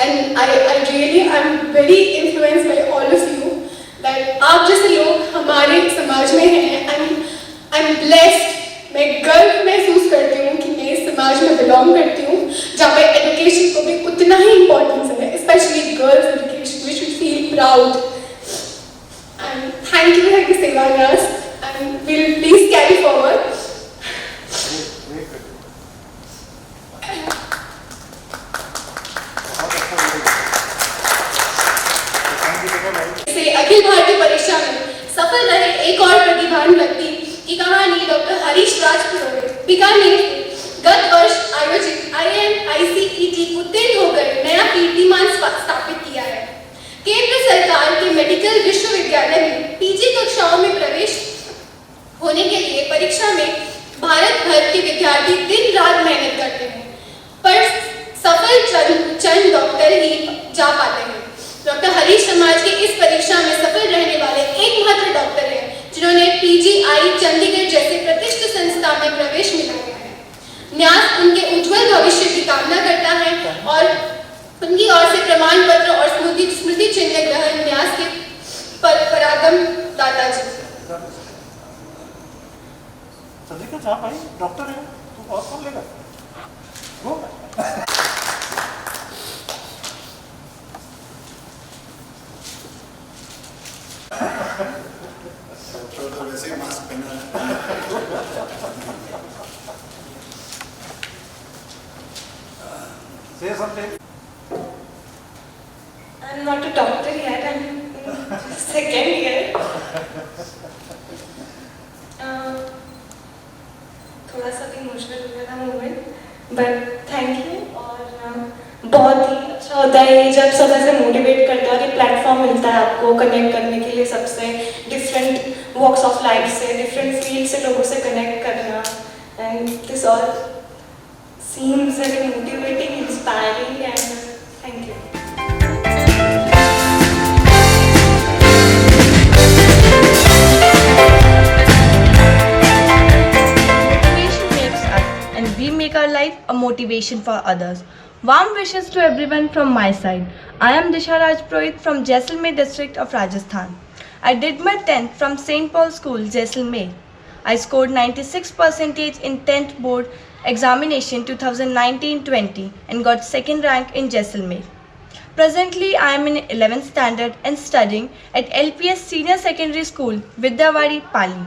And I'm very influenced by all of you that आप जैसे लोग हमारे समाज में हैं, I'm blessed, मैं गर्व महसूस करती हूँ कि मैं इस समाज में बिलोंग करती हूँ, जहाँ पे एजुकेशन को भी उतना ही इम्पोर्टेंस है, especially girls education, we should feel proud. And thank you Sevanyas, and we'll please carry forward. Akhil Bharatiya परीक्षा में सफल रहे एक और प्रतिभावान व्यक्ति की कहानी डॉक्टर हरीश राज पुरोहित बीकानेर गत वर्ष आयोजित IIMICET उत्तीर्ण होकर नया कीर्तिमान स्थापित किया है। केंद्र सरकार के मेडिकल विश्वविद्यालय में पीजी कक्षाओं में प्रवेश होने के लिए परीक्षा में भारत भर के विद्यार्थी दिन रात मेहनत करते हैं, पर सफल चंद डॉक्टर ही जा पाते हैं। डॉक्टर हरीश समाज की इस परीक्षा में सफल रहने वाले एकमात्र डॉक्टर हैं जिन्होंने PGI चंडीगढ़ जैसे प्रतिष्ठित संस्था में प्रवेश मिला है। न्यास उनके उज्जवल भविष्य की कामना करता है और उनकी ओर से प्रमाण पत्र और स्मृति चिन्ह ग्रहण न्यास के परागम दाता जी। डॉक्टर है तो और कौन लेगा? तो वैसे ही मास्क पहना है। Say something. I'm not a doctor yet. I'm in second year. थोड़ा सा भी इमोशनल हो गया था मोमेंट, बट थैंक यू। और बहुत ही अच्छा होता है ये जब सब ऐसे मोटिवेट करते हैं और ये प्लेटफॉर्म मिलता है आपको कनेक्ट करने के लिए सबसे डिफरेंट वॉक्स ऑफ लाइफ से, डिफरेंट फील्ड से लोगों से कनेक्ट करना, and this all seems very motivating, inspiring, and thank you. Motivation makes us, and we make our life a motivation for others. Warm wishes to everyone from my side. I am Disha Rajpurohit from Jaisalmer district of Rajasthan. I did my 10th from St. Paul School, Jaisalmer. I scored 96% in 10th board examination 2019-20 and got second rank in Jaisalmer. Presently, I am in 11th standard and studying at LPS Senior Secondary School, Vidyawadi, Pali.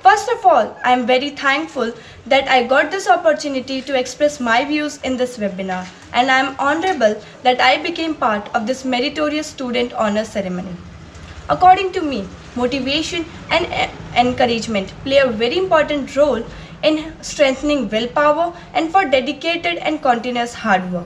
First of all, I am very thankful that I got this opportunity to express my views in this webinar, and I am honorable that I became part of this meritorious student honor ceremony. According to me, motivation and encouragement play a very important role in strengthening willpower and for dedicated and continuous hard work.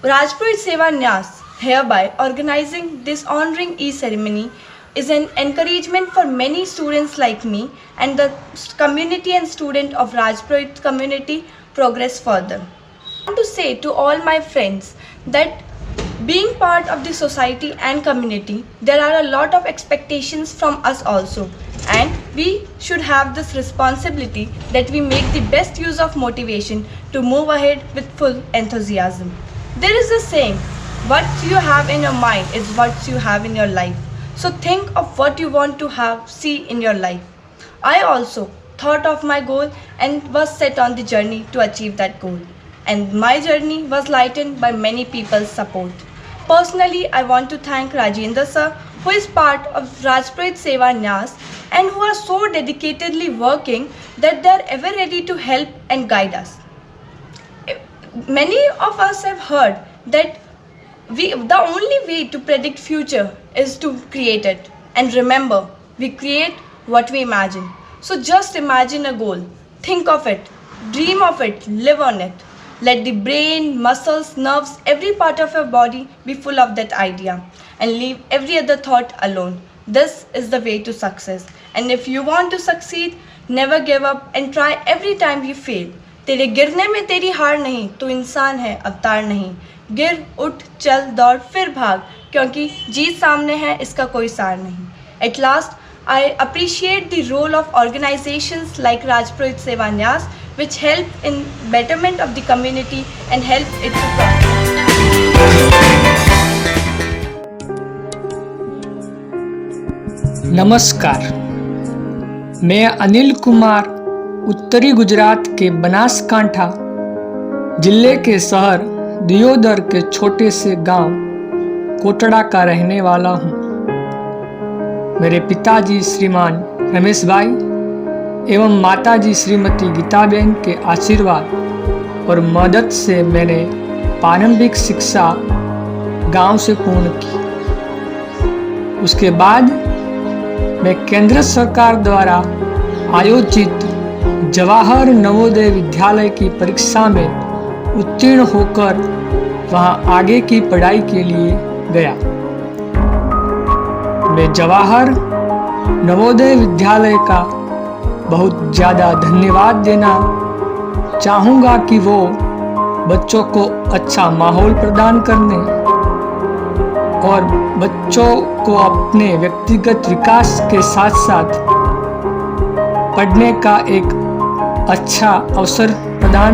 Rajpurohit Seva Nyas hereby organizing this honoring e-ceremony is an encouragement for many students like me and the community and student of Rajpurohit community progress further. I want to say to all my friends that being part of the society and community, there are a lot of expectations from us also, and we should have this responsibility that we make the best use of motivation to move ahead with full enthusiasm. There is a saying, what you have in your mind is what you have in your life. So think of what you want to see in your life. I also thought of my goal and was set on the journey to achieve that goal. And my journey was lightened by many people's support. Personally, I want to thank Rajendra sir, who is part of Rajpurohit Seva Nyas and who are so dedicatedly working that they are ever ready to help and guide us. Many of us have heard that the only way to predict future is to create it. And remember, we create what we imagine. So just imagine a goal, think of it, dream of it, live on it. Let the brain, muscles, nerves, every part of your body be full of that idea and leave every other thought alone. This is the way to success. And if you want to succeed, never give up and try every time you fail. तेरे गिरने में तेरी हार नहीं, तू इंसान है अवतार नहीं. गिर, उठ, चल, दौड़, फिर भाग, क्योंकि जीत सामने है, इसका कोई सार नहीं. At last, I appreciate the role of organizations like Rajpurohit Seva Nyas, which help in betterment of the community and help it to prosper. नमस्कार, मैं अनिल कुमार उत्तरी गुजरात के बनासकांठा जिले के शहर दियोदर के छोटे से गांव कोटड़ा का रहने वाला हूं। मेरे पिताजी श्रीमान रमेश भाई एवं माताजी श्रीमती गीताबेन के आशीर्वाद और मदद से मैंने प्रारंभिक शिक्षा गांव से पूर्ण की। उसके बाद मैं केंद्र सरकार द्वारा आयोजित जवाहर नवोदय विद्यालय की परीक्षा में उत्तीर्ण होकर वहां आगे की पढ़ाई के लिए गया। मैं जवाहर नवोदय विद्यालय का बहुत ज़्यादा धन्यवाद देना चाहूँगा कि वो बच्चों को अच्छा माहौल प्रदान करने और बच्चों को अपने व्यक्तिगत विकास के साथ साथ पढ़ने का एक अच्छा अवसर प्रदान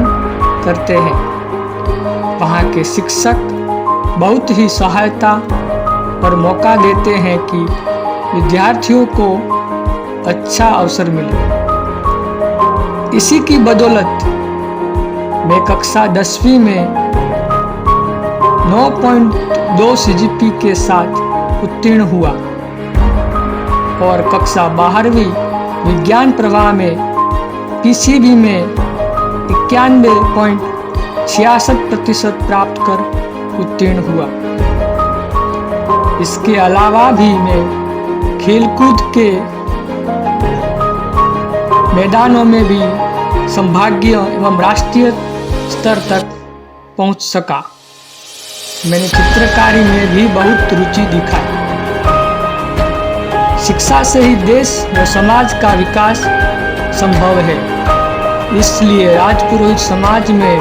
करते हैं। वहाँ के शिक्षक बहुत ही सहायता और मौका देते हैं कि विद्यार्थियों को अच्छा अवसर मिले। इसी की बदौलत मैं कक्षा 10वीं में 9.2 CGP के साथ उत्तीर्ण हुआ और कक्षा 12वीं विज्ञान प्रवाह में PCB में 91.66% प्राप्त कर उत्तीर्ण हुआ। इसके अलावा भी मैं खेलकूद के मैदानों में भी संभागीय एवं राष्ट्रीय स्तर तक पहुंच सका। मैंने चित्रकारी में भी बहुत रुचि दिखाई। शिक्षा से ही देश व समाज का विकास संभव है, इसलिए राजपुरोहित समाज में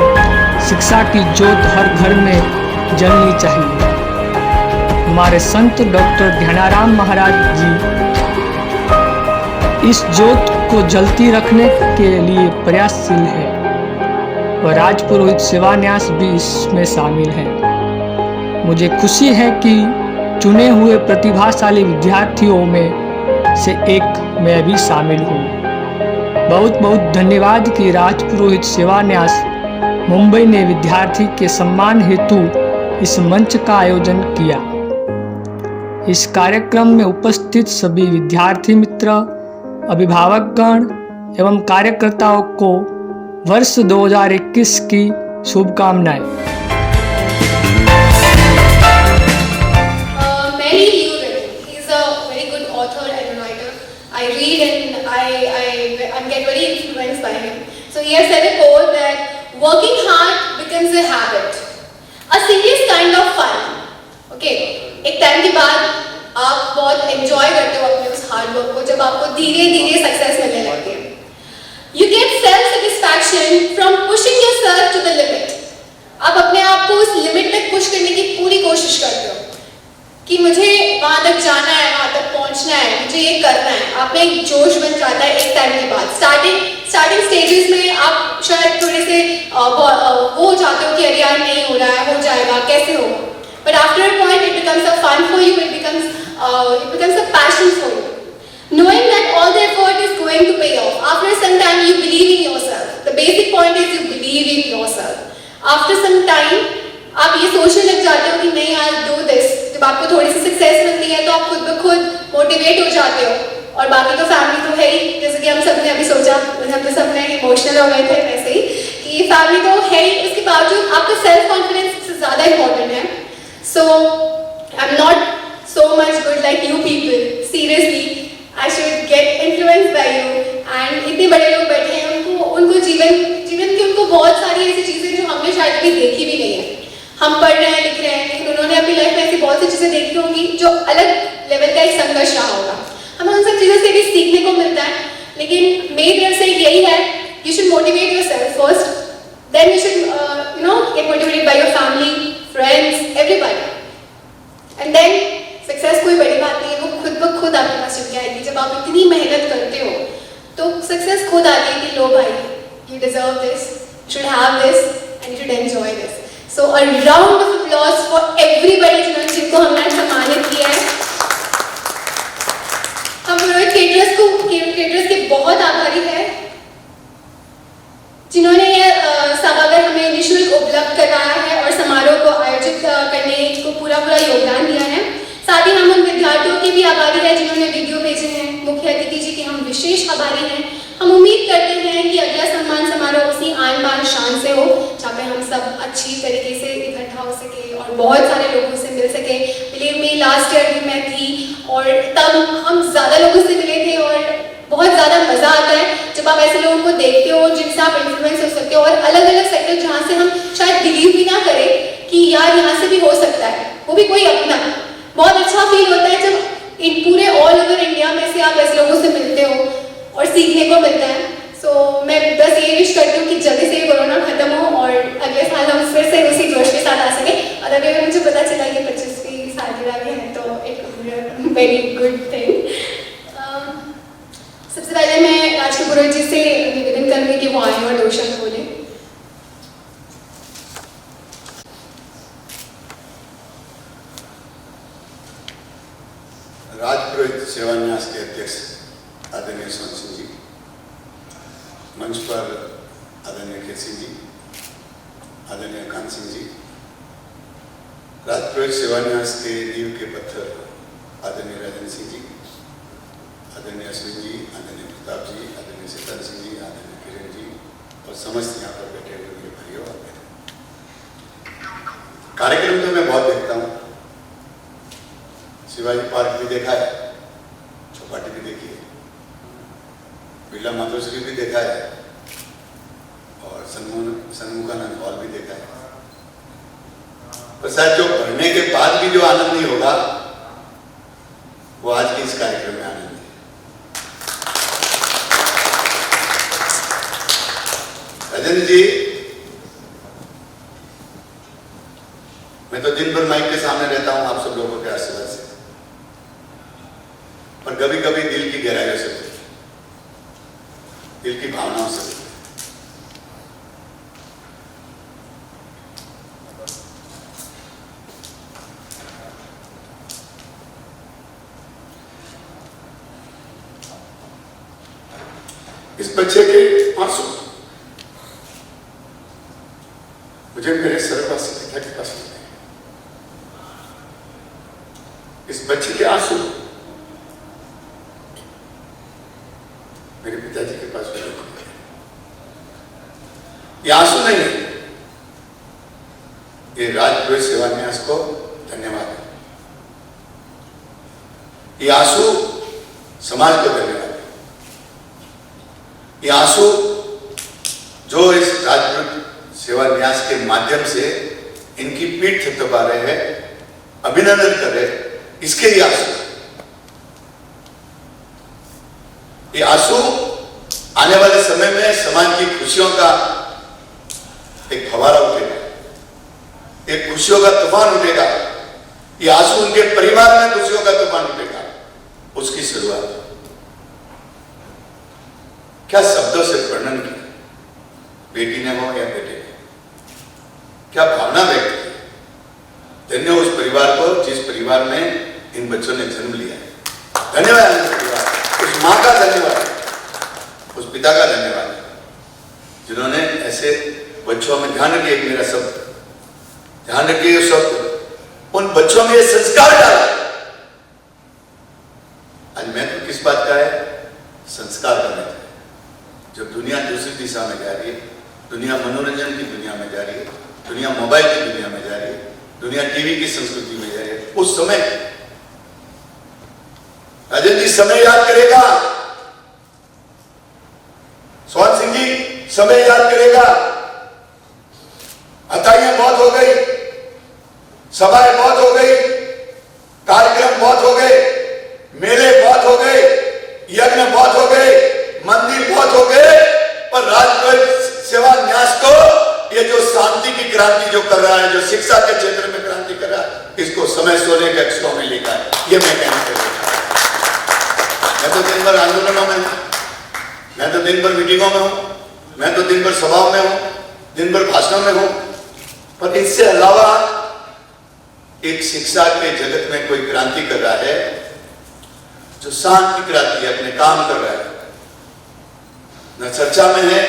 शिक्षा की ज्योत हर घर में जलनी चाहिए। हमारे संत डॉक्टर ध्यानाराम महाराज जी इस ज्योत को जलती रखने के लिए प्रयासशील है और राजपुरोहित सेवा न्यास भी इसमें शामिल है। मुझे खुशी है कि चुने हुए प्रतिभाशाली विद्यार्थियों में से एक मैं भी शामिल हूँ। बहुत बहुत धन्यवाद कि राजपुरोहित सेवा न्यास मुंबई ने विद्यार्थी के सम्मान हेतु इस मंच का आयोजन किया। इस कार्यक्रम में उपस्थित सभी विद्यार्थी मित्र, अभिभावकगण एवं कार्यकर्ताओं को वर्ष 2021 की शुभकामनाएं। I read and I get very influenced by him. So he has said a quote that working hard becomes a habit, a serious kind of fun. Okay, एक टाइम के बाद आप बहुत enjoy करते हो अपने उस hard work को जब आपको धीरे-धीरे success मिलने लगती है. You get self-satisfaction from pushing yourself to the limit. आप अपने आप को उस limit तक push करने की पूरी कोशिश करते हो कि मुझे वहाँ तक जाना है, वहाँ तक पहुँचना है, मुझे ये करना है। आप में एक जोश बन जाता है एक टाइम के बाद। स्टार्टिंग स्टेजेस में आप शायद थोड़े से वो हो जाते हो कि अरे यार नहीं हो रहा है, हो जाएगा, कैसे होगा। But after a point, it becomes a fun for you. It becomes a passion for you. Knowing that all the effort is going to pay off. After some time, you believe in yourself. The basic point is you believe in yourself. After some time, आप ये सोचने लग जाते हो कि नहीं यार do this. जब आपको थोड़ी सी सक्सेस मिलती है तो आप खुद ब खुद मोटिवेट हो जाते हो। और बाकी तो फैमिली तो है ही, जैसे कि हम सब ने अभी सोचा, हम तो सब ने इमोशनल हो गए थे वैसे ही कि फैमिली तो है ही, उसके बावजूद आपका सेल्फ कॉन्फिडेंस सबसे ज़्यादा इंपॉर्टेंट है। So I am not so much good like you people, seriously I should get influenced by you and इतने बड़े लोग बैठे हैं, उनको जीवन की उनको बहुत सारी ऐसी चीज़ें जो हमने शायद कभी देखी भी नहीं है। हम पढ़ रहे हैं लिख रहे हैं, लेकिन उन्होंने अपनी लाइफ में ऐसी बहुत सी चीज़ें देखी होंगी जो अलग लेवल का एक संघर्ष रहा होगा। हमें उन सब चीज़ों से भी सीखने को मिलता है, लेकिन मेरी तरफ से यही है, you should motivate yourself first, then you should get motivated by your family, friends, everybody, and then success कोई बड़ी बात नहीं है, वो खुद ब खुद आपके पास चल के आएगी। जब आप इतनी मेहनत करते हो तो सक्सेस खुद आती है कि लो भाई, you deserve this, should have this and should enjoy this. So a round of applause for everybody जिनको हमने सम्मानित किया है। हम पुरोहित केटरर्स के बहुत आभारी हैं जिन्होंने ये सभागार हमें निःशुल्क उपलब्ध करवाया है और समारोह को आयोजित करने को पूरा योगदान दिया है। साथ ही हम उन विद्यार्थियों के भी आभारी हैं जिन्होंने वीडियो भेजे हैं। मुख्य अतिथि जी के हम विशेष आभारी हैं। हम उम्मीद करते हैं कि अगला सम्मान समारोह उसी आन बान शान से हो, जहाँ पे हम सब अच्छी तरीके से इकट्ठा हो सके और बहुत सारे लोगों से मिल सके। बिलीव मी, लास्ट ईयर भी मैं थी और तब हम ज़्यादा लोगों से मिले थे और बहुत ज़्यादा मज़ा आता है जब आप ऐसे लोगों को देखते हो जिनसे आप इन्फ्लुएंस हो सकते हो और अलग अलग सेक्टर जहाँ से हम शायद बिलीव भी ना करें कि यार यहाँ से भी हो सकता है, वो भी कोई अपना। बहुत अच्छा फील होता है जब इन पूरे ऑल ओवर इंडिया में से आप ऐसे लोगों से मिलते हो और सीखने को मिलता है। सो मैं बस ये विश करती हूँ कि जल्दी से ये कोरोना खत्म हो और अगले साल हम फिर से उसी जोश के साथ आ सके। और अभी अगर मुझे पता चला कि 25वीं सालगिरह के हैं तो एक वेरी गुड थिंग। सबसे पहले मैं राज के पुरोहित जी से निवेदन करूँगी कि वो आए और 2 शब्द बोले। राजपुरोहित सेवान्यास के अध्यक्ष आदरणीय सोहन सिंह जी, मंच पर आदरणीय खेत सिंह जी, आदरणीय कांत सिंह जी, राजपुरोहित सेवान्यास के नींव के पत्थर आदरणीय राजेंद्र सिंह जी, आदरणीय अश्विन जी, आदरणीय प्रताप जी, आदरणीय शीतल सिंह जी, आदरणीय किरण जी और समस्त यहाँ पर बैठे हुए मेरे भाइयों और बहनों। कार्यक्रम तो मैं बहुत देखता हूँ, शिवाजी पार्क भी देखा है, चौपाटी भी देखी है, बिरला मातोश्री भी देखा है और सन्मुखानंद हॉल भी देखा है। पर शायद जो पढ़ने के बाद भी जो आनंद नहीं होगा वो आज के इस कार्यक्रम में आनंद है। राजेंद्र जी, मैं तो दिन भर माइक के सामने रहता हूं आप सब लोगों के आशीर्वाद से, पर कभी कभी दिल की गहराइयों से, दिल की भावनाओं से। इस बच्चे के आंसू मुझे मेरे सर्वस्व पिता के पास मिले। इस बच्चे के आंसू मेरे पिताजी के पास मिले। ये आंसू नहीं है, ये राजपुरोहित सेवान्यास को धन्यवाद है। ये आंसू समाज को धन्यवाद है। ये आंसू जो इस राजपुरोहित सेवान्यास के माध्यम से इनकी पीठ थपथपा रहे हैं, अभिनंदन कर रहे, इसके लिए आंसू। ये आंसू आने वाले समय में समाज की खुशियों का एक फवारा उठेगा, एक खुशियों का तूफान उठेगा। ये आंसू उनके परिवार में खुशियों का तूफान उठेगा, उसकी शुरुआत। क्या शब्दों से वर्णन किया, बेटी ने हो या बेटे ने, क्या भावना व्यक्त की। धन्य उस परिवार को जिस परिवार में इन बच्चों ने जन्म लिया है। धन्यवाद उस परिवार, उस माँ का धन्यवाद, उस पिता का धन्यवाद जिन्होंने ऐसे बच्चों में ध्यान रखिए। एक मेरा शब्द ध्यान रखिए ये शब्द, उन बच्चों में ये संस्कार डाला। आज महत्व किस बात का है? संस्कार का महत्व। जब दुनिया दूसरी दिशा में जा रही है, दुनिया मनोरंजन की दुनिया में जा रही है, दुनिया मोबाइल की दुनिया में जा रही है, दुनिया टीवी की संस्कृति में जा रही है, उस समय राजन जी समय याद करेगा, सोहन सिंह जी समय याद करेगा। हताइयां बहुत हो गई, सभाएं बहुत हो गई, कार्यक्रम बहुत हो गए, मेले बहुत हो गए, यज्ञ बहुत हो गए, मंदिर बहुत हो गए, पर राजपुरोहित सेवा न्यास को ये जो शांति की क्रांति जो कर रहा है, जो शिक्षा के क्षेत्र में क्रांति कर रहा है, इसको समय सोने के अक्षरों में लिखा है। ये मैं कहना चाहता हूं। मैं तो दिन भर आंदोलनों में हूं, मैं तो दिन भर मीटिंगों में हूं, मैं तो दिन भर सभाओं में हूं, दिन भर भाषणों में हूं, पर इससे अलावा एक शिक्षा के जगत में कोई क्रांति कर रहा है, जो शांति क्रांति है, अपने काम कर रहा है, न चर्चा में है,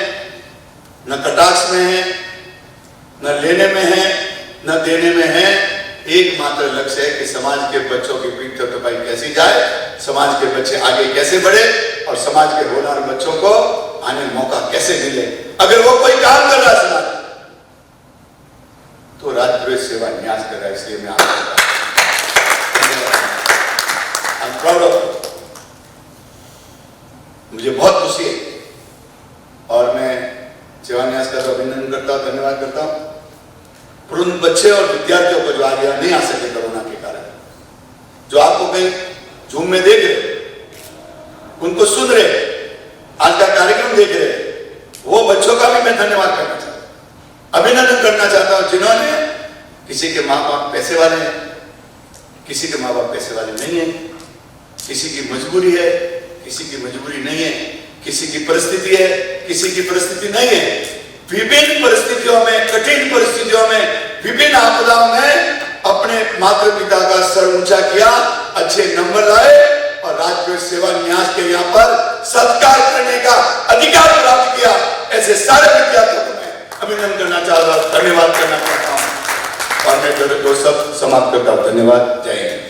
न कटाक्ष में है, न लेने में है, न देने में है। एकमात्र लक्ष्य है कि समाज के बच्चों की पीठ थपथपाई कैसी जाए, समाज के बच्चे आगे कैसे बढ़े और समाज के होनहार बच्चों को आने मौका कैसे मिले। अगर वो कोई काम कर रहा है समाज, तो राजपुरोहित सेवा न्यास कर रहा है। इसलिए मैं आपको प्राउड ऑफ, मुझे बहुत खुशी है और मैं सेवा न्यास का अभिनंदन करता हूं, धन्यवाद करता हूं। पर उन बच्चे और विद्यार्थियों को जो आज यहाँ नहीं आ सके कोरोना के कारण, जो आपको कहीं जूम में देख रहे, उनको सुन रहे, आज का कार्यक्रम देख रहे, वो बच्चों का भी मैं धन्यवाद करना चाहता हूं, अभिनंदन करना चाहता हूं, जिन्होंने, किसी के माँ बाप पैसे वाले हैं, किसी के माँ बाप पैसे वाले नहीं है, किसी की मजबूरी है, किसी की मजबूरी नहीं है, किसी की परिस्थिति है, किसी की परिस्थिति नहीं है। विभिन्न परिस्थितियों में, कठिन परिस्थितियों में, विभिन्न आपदाओं में अपने माता पिता का सर ऊंचा किया, अच्छे नंबर लाए और राजपुरोहित सेवा न्यास के यहाँ पर सत्कार करने का अधिकार प्राप्त किया। ऐसे सारे विद्यार्थियों को मैं अभिनंदन करना चाहता हूँ, धन्यवाद करना चाहता हूँ और मैं दो सब समाप्त करता हूँ। धन्यवाद, जय हिंद।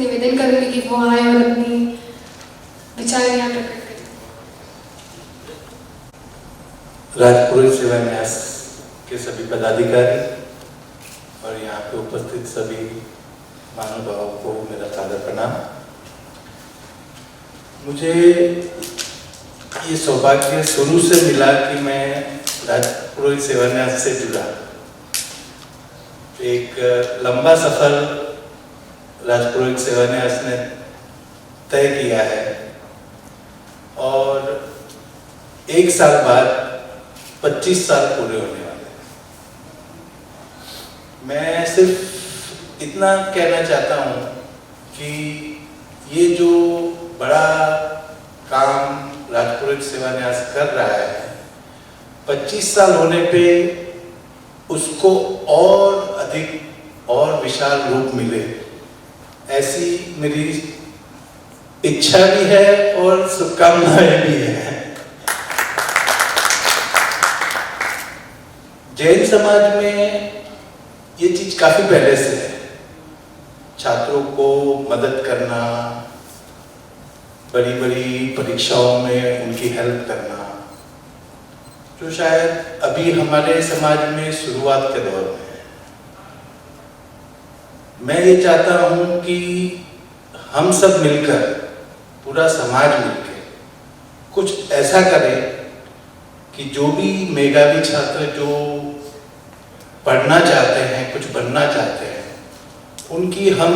निवेदन करूंगी कि वो आए और अपनी विचार यहाँ प्रकट करें। राजपुरोहित सेवा न्यास के सभी पदाधिकारी और यहाँ पे उपस्थित सभी महानुभावों को मेरा सादर प्रणाम। मुझे ये सौभाग्य शुरू से मिला कि मैं राजपुरोहित सेवा न्यास से जुड़ा। एक लंबा सफर राजपुरोहित सेवा न्यास ने तय किया है और एक साल बाद 25 साल पूरे होने वाले हैं। मैं सिर्फ इतना कहना चाहता हूँ कि ये जो बड़ा काम राजपुरोहित सेवा न्यास कर रहा है, 25 साल होने पे उसको और अधिक और विशाल रूप मिले, ऐसी मेरी इच्छा भी है और शुभकामनाएं भी है। जैन समाज में ये चीज काफी पहले से है, छात्रों को मदद करना, बड़ी बड़ी परीक्षाओं में उनकी हेल्प करना, जो शायद अभी हमारे समाज में शुरुआत के दौर में है। मैं ये चाहता हूं कि हम सब मिलकर, पूरा समाज मिलकर कुछ ऐसा करें कि जो भी मेधावी छात्र जो पढ़ना चाहते हैं, कुछ बनना चाहते हैं, उनकी हम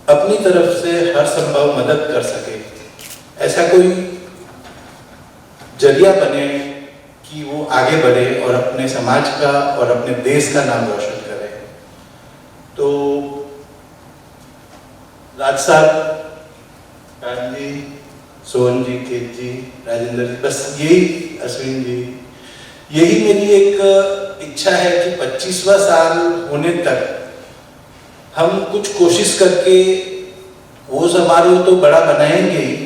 अपनी तरफ से हर संभव मदद कर सके। ऐसा कोई जरिया बने कि वो आगे बढ़े और अपने समाज का और अपने देश का नाम रोशन करे। तो राज साहब, कान जी, सोहन जी, केत जी, राजेंद्र जी, बस यही, अश्विन जी, यही मेरी एक इच्छा है कि 25वां साल होने तक हम कुछ कोशिश करके वो समारोह तो बड़ा बनाएंगे ही,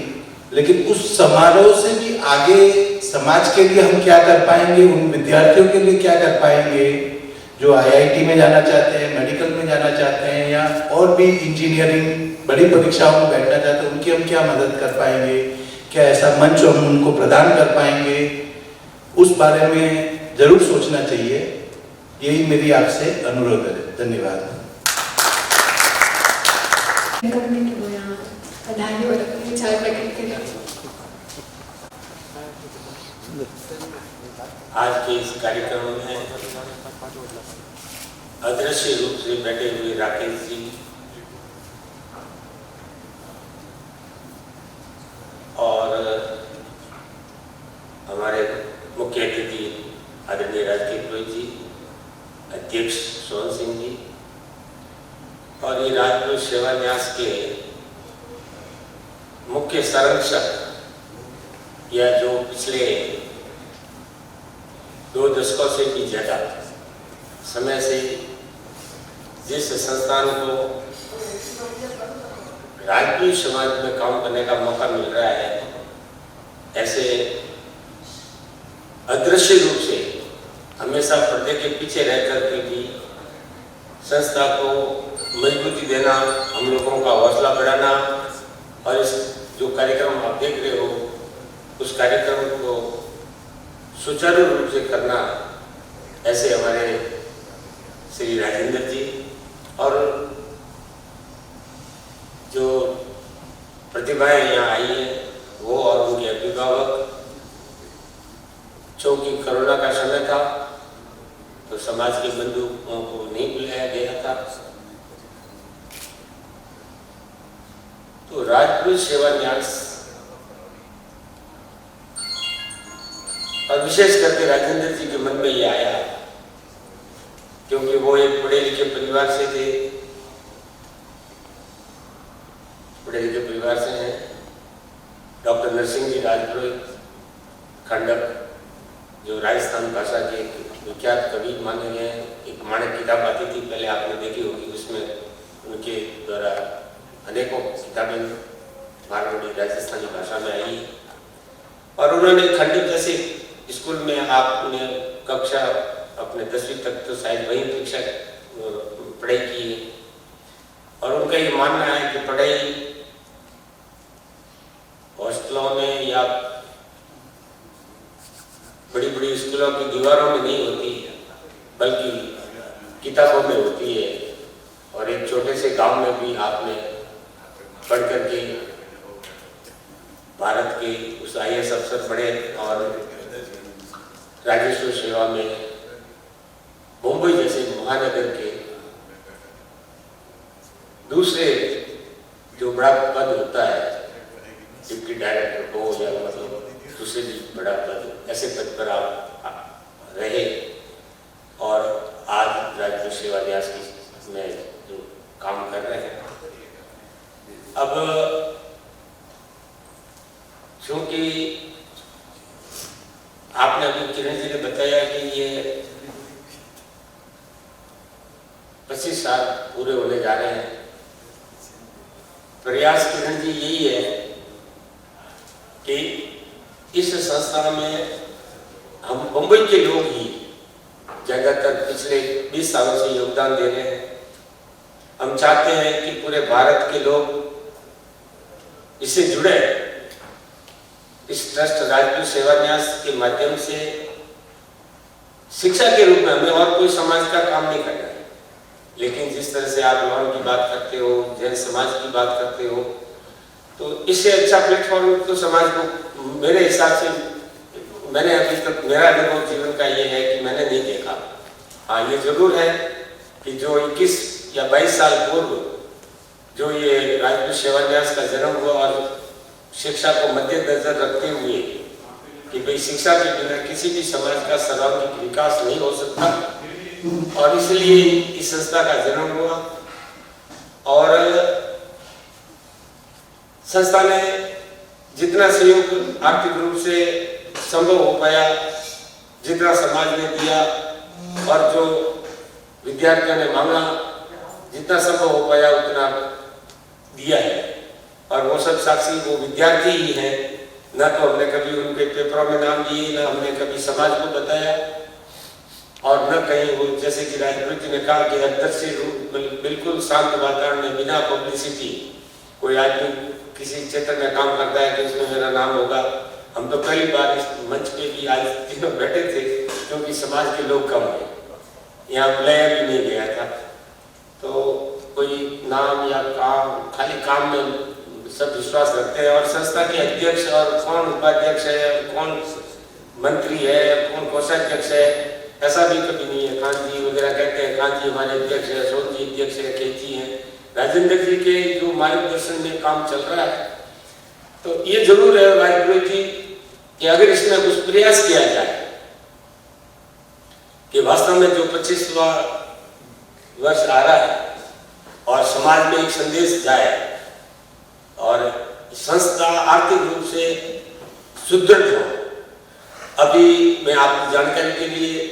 लेकिन उस समारोह से भी आगे समाज के लिए हम क्या कर पाएंगे, उन विद्यार्थियों के लिए क्या कर पाएंगे, जो IIT में जाना चाहते हैं, मेडिकल में जाना चाहते हैं या और भी इंजीनियरिंग बड़ी परीक्षाओं में बैठना चाहते हैं, उनकी हम क्या मदद कर पाएंगे, क्या ऐसा मंच हम उनको प्रदान कर पाएंगे, उस बारे में जरूर सोचना चाहिए। यही मेरी आपसे अनुरोध है। धन्यवाद। करने के लिए यहाँ पधारे और अपने विचार प्रकट करें। आज के इस कार्यक्रम में अदृश्य रूप से बैठे हुए राकेश जी और हमारे मुख्य अतिथि आदरणीय राजकीय पुरोहित जी, अध्यक्ष सोहन सिंह जी और ये राजपुरोहित सेवा न्यास के मुख्य संरक्षक या जो पिछले 2 दशकों से भी ज्यादा समय से जिस संस्थान को राजपूत समाज में काम करने का मौका मिल रहा है, ऐसे अदृश्य रूप से हमेशा पर्दे के पीछे रह करके भी संस्था को मजबूती देना, हम लोगों का हौसला बढ़ाना और इस जो कार्यक्रम आप देख रहे हो उस कार्यक्रम को सुचारू रूप से करना, ऐसे हमारे श्री राजेंद्र जी और जो प्रतिभाएं यहाँ आई है वो और उनके अभिभावक, चूंकि कोरोना का समय था तो समाज के बंधुओं को नहीं बुलाया गया था, तो राजपूत सेवा न्यास और विशेष करके राजेंद्र जी के मन में ये आया क्योंकि वो एक पढ़े लिखे परिवार से थे, पढ़े लिखे परिवार से हैं। डॉक्टर नरसिंह जी राजपुरोहित खंडक जो राजस्थान भाषा के विख्यात कवि माने गए हैं, एक मानक किताब आती थी पहले आपने देखी होगी, उसमें उनके द्वारा अनेकों किताबें मारवाड़ी राजस्थानी भाषा में आई और उन्होंने खंडक जैसे स्कूल में आपने कक्षा अपने 10वीं तक तो शायद वहीं शिक्षा पढ़ाई की है और उनका ये मानना है कि पढ़ाई हॉस्टलों में या बड़ी बड़ी स्कूलों की दीवारों में नहीं होती है बल्कि किताबों में होती है और एक छोटे से गांव में भी आपने पढ़ करके भारत के उस IAS अफसर बने और राजस्व सेवा में मुंबई जैसे महानगर के दूसरे जो बड़ा पद होता है, डिप्टी डायरेक्टर हो या मतलब दूसरे भी बड़ा पद, ऐसे पद पर आप रहे और आज राजपूत सेवा न्यास में जो काम कर रहे हैं। अब क्योंकि आपने अभी किरण जी ने बताया कि ये 25 साल पूरे होने जा रहे हैं, प्रयास किरण जी यही है कि इस संस्था में हम मुंबई के लोग ही ज्यादातर पिछले 20 सालों से योगदान दे रहे हैं। हम चाहते हैं कि पूरे भारत के लोग इससे जुड़े, इस ट्रस्ट राजपूत सेवा न्यास के माध्यम से शिक्षा के रूप में हमें और कोई समाज का काम नहीं करना है, लेकिन जिस तरह से आप लोगों की बात करते हो, जैन समाज की बात करते हो, तो इससे अच्छा प्लेटफॉर्म तो समाज को मेरे हिसाब से, मैंने अभी तक मेरा अनुभव जीवन का ये है कि मैंने नहीं देखा। हाँ, ये जरूर है कि जो 21 या 22 साल पूर्व जो ये राजपूत सेवा न्यास का जन्म हुआ और शिक्षा को मद्देनजर रखते हुए कि भाई शिक्षा के बिना किसी भी समाज का सर्वांगीण विकास नहीं हो सकता और इसलिए इस संस्था का जन्म हुआ और संस्था ने जितना सहयोग आर्थिक रूप से संभव हो पाया, जितना समाज ने दिया और जो विद्यार्थियों ने मांगा जितना संभव हो पाया उतना दिया है और वो सब साक्षी वो विद्यार्थी ही हैं। ना तो हमने कभी उनके पेपरों में नाम लिए, ना हमने कभी समाज को बताया और न कहीं वो जैसे कि राजपुरोहित जी ने कहा कि अंदर से बिल्कुल शांत वातावरण में बिना पब्लिसिटी कोई आदमी किसी क्षेत्र में काम करता है कि उसमें मेरा नाम होगा। हम तो पहली बार इस मंच पे भी आज तीनों बैठे थे क्योंकि समाज के लोग कम हैं, यहाँ बुलाया भी नहीं गया था, तो कोई नाम या काम, खाली काम में सब विश्वास रखते हैं। और संस्था के अध्यक्ष और कौन उपाध्यक्ष है, कौन मंत्री है, कौन कोषाध्यक्ष है, ऐसा भी कभी नहीं है। खान जी वगैरह कहते हैं, खान जी हमारे अध्यक्ष है, सोन जी अध्यक्ष है, केजी हैं, राजेंद्र जी के जो मार्गदर्शन में काम चल रहा है। तो ये जरूर है राजपुरोहित जी कि अगर इसमें कुछ प्रयास किया जाए कि वास्तव में जो 25वां वर्ष आ रहा है और समाज में एक संदेश जाए और संस्था आर्थिक रूप से सुदृढ़ हो। अभी मैं आपकी जानकारी के लिए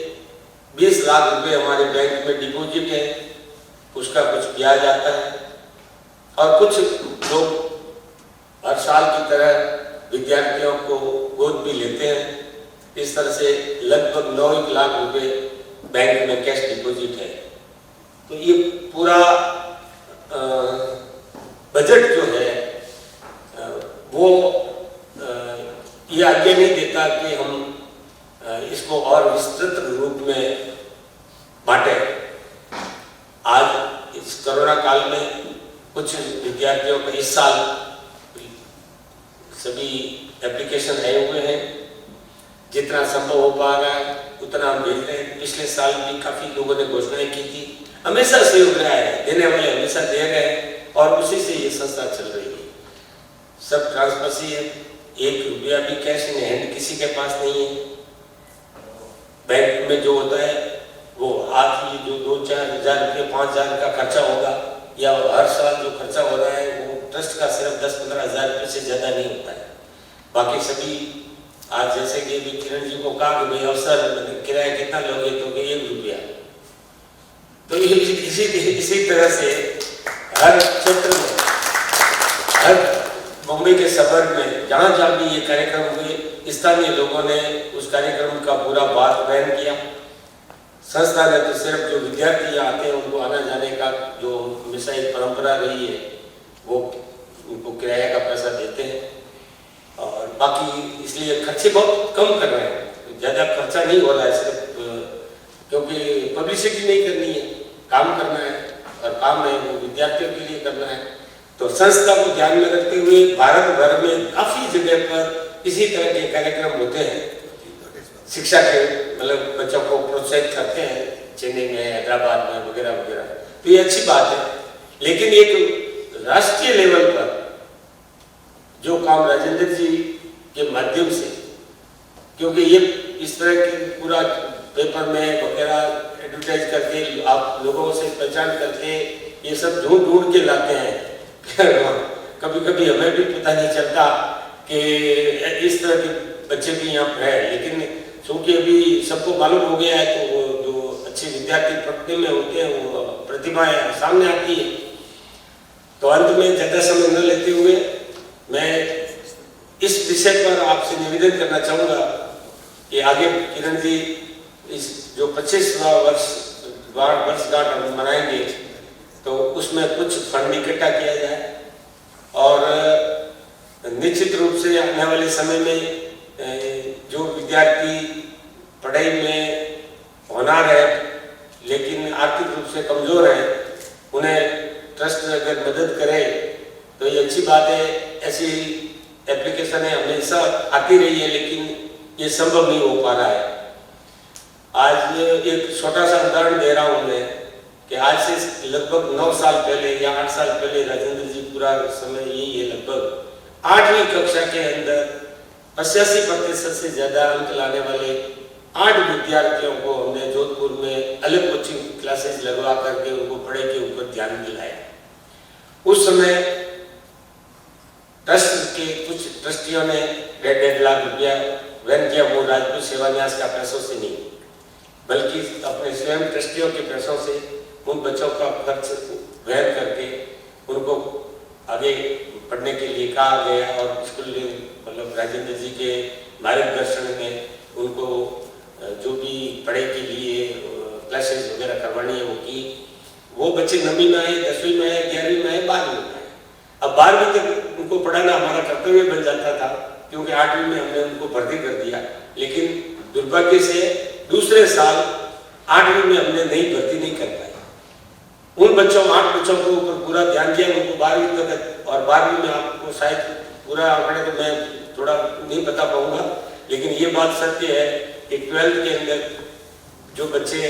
20 लाख रुपए हमारे बैंक में डिपॉजिट है, उसका कुछ ब्याज आता है और कुछ लोग हर साल की तरह विद्यार्थियों को गोद भी लेते हैं। इस तरह से लगभग 9 लाख रुपए बैंक में कैश डिपॉजिट है। तो ये पूरा बजट जो है वो ये आज्ञा नहीं देता कि हम इसको और विस्तृत रूप में बांटे। आज इस कोरोना काल में कुछ विद्यार्थियों को इस साल सभी एप्लीकेशन आए हुए हैं, जितना संभव हो पा रहा है उतना हम भेज रहे हैं। पिछले साल भी काफी लोगों ने घोषणाएं की थी, हमेशा सहयोग रहा है, देने वाले हमेशा दे रहे हैं और उसी से ये संस्था चल रही है। सब ट्रांसपेरेंसी है, 1 रुपया भी कैश इन हैंड किसी के पास नहीं है। बैंक में जो होता है वो आज ही जो 2-4 हज़ार रुपये 5 हज़ार का खर्चा होगा या हर साल जो खर्चा हो रहा है वो ट्रस्ट का सिर्फ 10-15 हज़ार रुपये से ज़्यादा नहीं होता है। बाकी सभी आज जैसे कि भी किरण जी को कहा कि भाई अवसर किराया कितना लोगे, तो 1 रुपया। तो इसी तरह से हर क्षेत्र में, हर मुंबई के शहर में जहाँ जहाँ भी ये कार्यक्रम हुए, स्थानीय लोगों ने उस कार्यक्रम का पूरा बात बयान किया। संस्था ने तो सिर्फ जो विद्यार्थी यहाँ आते हैं उनको आना जाने का जो हमेशा एक परंपरा रही है वो उनको किराया का पैसा देते हैं और बाकी इसलिए खर्चे बहुत कम कर रहे हैं, ज़्यादा खर्चा नहीं हो रहा है सिर्फ क्योंकि पब्लिसिटी नहीं करनी है, काम करना है और काम है वो विद्यार्थियों के लिए करना है। तो संस्था को ध्यान में रखते हुए भारत भर में काफ़ी जगह पर इसी तरह के कार्यक्रम होते हैं, शिक्षा के मतलब बच्चों को प्रोत्साहित करते हैं, चेन्नई में, हैदराबाद में वगैरह वगैरह। तो ये अच्छी बात है, लेकिन एक राष्ट्रीय लेवल पर जो काम राजेंद्र जी के माध्यम से, क्योंकि ये इस तरह की पूरा पेपर में वगैरह एडवर्टाइज करके आप लोगों से पहचान करके ये सब ढूंढ के लाते हैं। कभी कभी हमें भी पता नहीं चलता कि इस तरह के बच्चे भी यहाँ पर है, लेकिन चूंकि अभी सबको मालूम हो गया है तो वो जो अच्छे विद्यार्थी प्रगति में होते हैं वो प्रतिभाएं सामने आती है। तो अंत में ज़्यादा समय न लेते हुए मैं इस विषय पर आपसे निवेदन करना चाहूँगा कि आगे किरण जी इस जो 25वां वर्षगांठ हम मनाएंगे तो उसमें कुछ फंड इकट्ठा किया जाए और निश्चित रूप से आने वाले समय में जो विद्यार्थी पढ़ाई में होनहार है लेकिन आर्थिक रूप से कमजोर है, उन्हें ट्रस्ट अगर मदद करे तो ये अच्छी बात है। ऐसी एप्लीकेशनें हमेशा आती रही है लेकिन ये संभव नहीं हो पा रहा है। आज एक छोटा सा उदाहरण दे रहा हूँ मैं कि आज से लगभग 9 साल पहले या 8 साल पहले, राजेंद्र जी पूरा समय यही है, लगभग 8वीं कक्षा के अंदर 85% से ज्यादा अंक लाने वाले 8 विद्यार्थियों को हमने जोधपुर में अलग कोचिंग क्लासेस लगवा करके उनको पढ़ाई के ऊपर ध्यान दिलाया। उस समय ट्रस्ट के कुछ ट्रस्टियों ने 1.5 लाख रुपया वहन किया। वो राजपूत सेवा न्यास का पैसों से नहीं बल्कि अपने स्वयं ट्रस्टियों के पैसों से उन बच्चों का खर्च वहन करके उनको आगे पढ़ने के लिए कहा गया और स्कूल मतलब राजेंद्र जी के मार्गदर्शन में उनको जो भी पढ़ाई के लिए क्लासेस वगैरह करवानी है वो की। वो बच्चे 9वीं में आए, 10वीं में आए, 11वीं में आए, 12वीं में आए। अब 12वीं तक उनको पढ़ाना हमारा कर्तव्य बन जाता था, क्योंकि 8वीं में हमने उनको भर्ती कर दिया। लेकिन दुर्भाग्य से दूसरे साल 8वीं में हमने नई भर्ती नहीं कर पाई। उन बच्चों 8 बच्चों के ऊपर पूरा ध्यान दिया, उनको 12वीं तक, और 12वीं में आपको शायद पूरा आंकड़े तो मैं थोड़ा नहीं बता पाऊंगा, लेकिन ये बात सत्य है कि 12th के अंदर जो बच्चे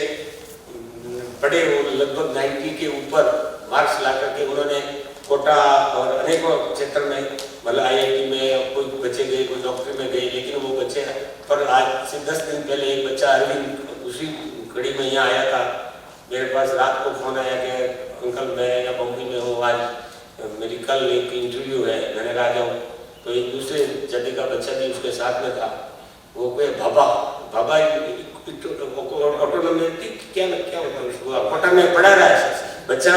पढ़े वो लगभग 90 के ऊपर मार्क्स ला करके उन्होंने कोटा और अनेकों क्षेत्र में, मतलब IIT में कोई बच्चे गए, कोई डॉक्टरी में गए, लेकिन वो बच्चे, पर आज से 10 दिन पहले एक बच्चा अरविंद उसी कड़ी में यहाँ आया था, मेरे पास रात को फोन आया कि अंकल मैं या बम्बई में हूँ, आज मेरी कल एक इंटरव्यू है, मैंने कहा जाऊँ। तो एक दूसरे जाति का बच्चा भी उसके साथ में था, वो कोई बाबा ऑटोनोमेटिक क्या होता है उसको, कोटा में पढ़ा रहा है बच्चा,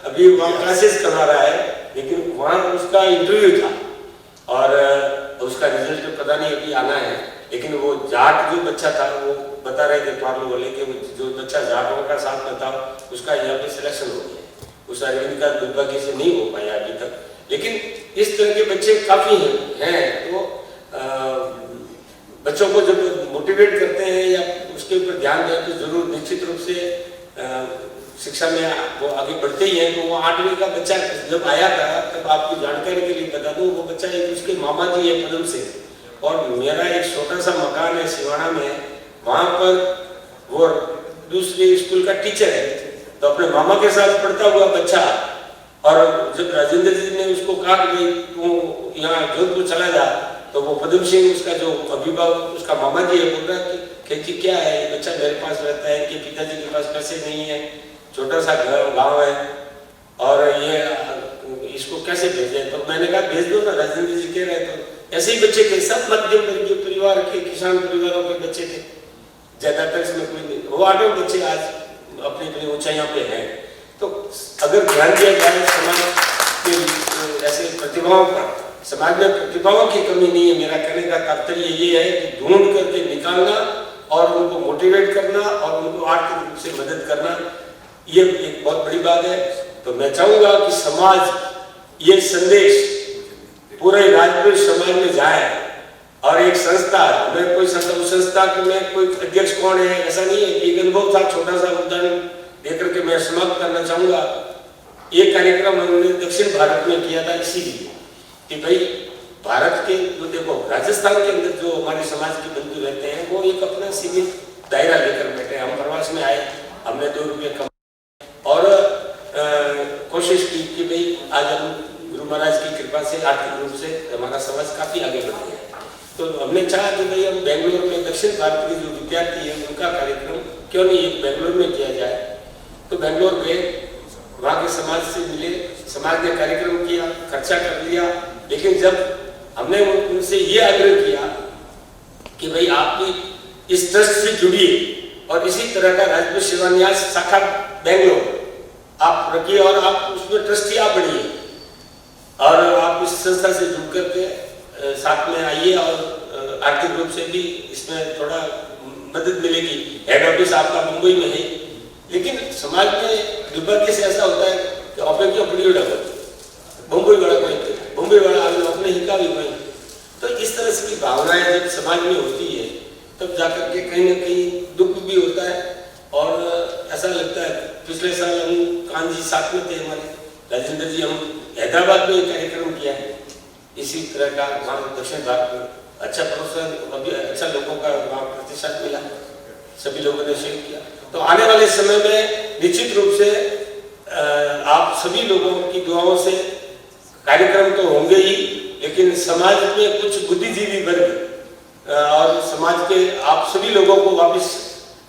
अभी वहाँ क्लासेस करवा रहा है, लेकिन वहाँ उसका इंटरव्यू था और उसका रिजल्ट पता नहीं अभी आना है। लेकिन वो जाट जो बच्चा था वो बता रहे थे पार्लो वाले कि जो बच्चा जाटों का साथ में था उसका यहाँ पे सिलेक्शन हो गया, उस अरविंद का दुर्भाग्य से नहीं हो पाया अभी तक। लेकिन इस तरह के बच्चे काफ़ी हैं। तो बच्चों को जब मोटिवेट करते हैं या उसके ऊपर ध्यान दें तो जरूर निश्चित रूप से शिक्षा में वो आगे बढ़ते ही हैं। तो वो 8वीं का बच्चा जब आया था, तब आपकी जानकारी के लिए बता दूं, वो बच्चा एक उसके मामा जी है पदम से, और मेरा एक छोटा सा मकान है सिवाना में, वहाँ पर वो दूसरे स्कूल का टीचर है। तो अपने मामा के साथ पढ़ता हुआ बच्चा, और जब राजेंद्र जी ने उसको कहा कि तू यहाँ जोधपुर चला जा, तो वो पदम सिंह उसका जो अभिभावक उसका मामा जी है बोल रहा कि जी क्या है, ये बच्चा मेरे पास रहता है, कि पिताजी के पास पैसे नहीं है, छोटा सा घर गांव है, और ये इसको कैसे भेजें। तो मैंने कहा भेज दो ना, राजेंद्र जी कह रहे। तो ऐसे ही बच्चे थे, सब मध्यम वर्गीय परिवार के, किसान परिवारों के बच्चे थे, ज्यादातर इसमें कोई नहीं। वो 8 बच्चे आज अपनी अपनी ऊंचाइयों पे हैं। तो अगर ध्यान दिया जाए समाज के ऐसे प्रतिभाओं पर, समाज में प्रतिभाओं की कमी नहीं है। मेरा कहने का तात्पर्य ये है कि ढूंढ करके निकालना और उनको मोटिवेट करना और उनको आर्थिक रूप से मदद करना, ये एक बहुत बड़ी बात है। तो मैं चाहूंगा कि समाज ये संदेश पूरे राजपूत समाज में जाए, और एक संस्था, मैं कोई संस्था में कोई अध्यक्ष कौन है ऐसा नहीं है, एक अनुभव था, छोटा सा उदाहरण देकर के मैं समाप्त करना चाहूंगा। एक कार्यक्रम हमने दक्षिण भारत में किया था, इसीलिए कि भाई भारत के जो देखो राजस्थान के अंदर जो हमारे समाज के बंधु रहते हैं वो एक अपना सीमित दायरा लेकर बैठे। हम प्रवास में आए, हमने 2 रुपये कमाए और कोशिश की कि भाई आज हम गुरु महाराज की कृपा से आर्थिक रूप से हमारा समाज काफी आगे बढ़ गया। तो हमने चाहा कि भाई हम बेंगलोर में दक्षिण भारत के जो विद्यार्थी हैं उनका कार्यक्रम क्यों नहीं एक बेंगलोर में किया जाए। तो बेंगलोर गए, वहाँ के समाज से मिले, समाज ने कार्यक्रम किया, खर्चा कर लिया। लेकिन जब हमने उनसे ये आग्रह किया कि भाई आप भी इस ट्रस्ट से जुड़िए और इसी तरह का राजपूत शिलान्यास शाखा बेंगलोर आप रखिए और आप उसमें ट्रस्टी आप बनिए और आप इस संस्था से जुड़ करके साथ में आइए और आर्थिक रूप से भी इसमें थोड़ा मदद मिलेगी। हेड ऑफिस आपका मुंबई में है, लेकिन समाज में दुर्भाग्य से ऐसा होता है कि ऑफे की अपनी उड़ा मुंबई वाला कोई मुंबई वाला अपने ही का भी कोई। तो इस तरह से की भावनाएं जब समाज में होती है तब जाकर के कहीं ना कहीं दुख भी होता है और ऐसा लगता है। पिछले साल हम कांजी साथ में थे, हमारे राजेंद्र जी, हम हैदराबाद में एक कार्यक्रम किया है इसी तरह का। वहाँ दक्षिण भारत में अच्छा प्रोत्साहन, अभी अच्छा लोगों का वहाँ प्रतिशत मिला, सभी लोगों ने शेयर किया। तो आने वाले समय में निश्चित रूप से आप सभी लोगों की दुआओं से कार्यक्रम तो होंगे ही, लेकिन समाज में कुछ बुद्धिजीवी वर्ग और समाज के आप सभी लोगों को वापस,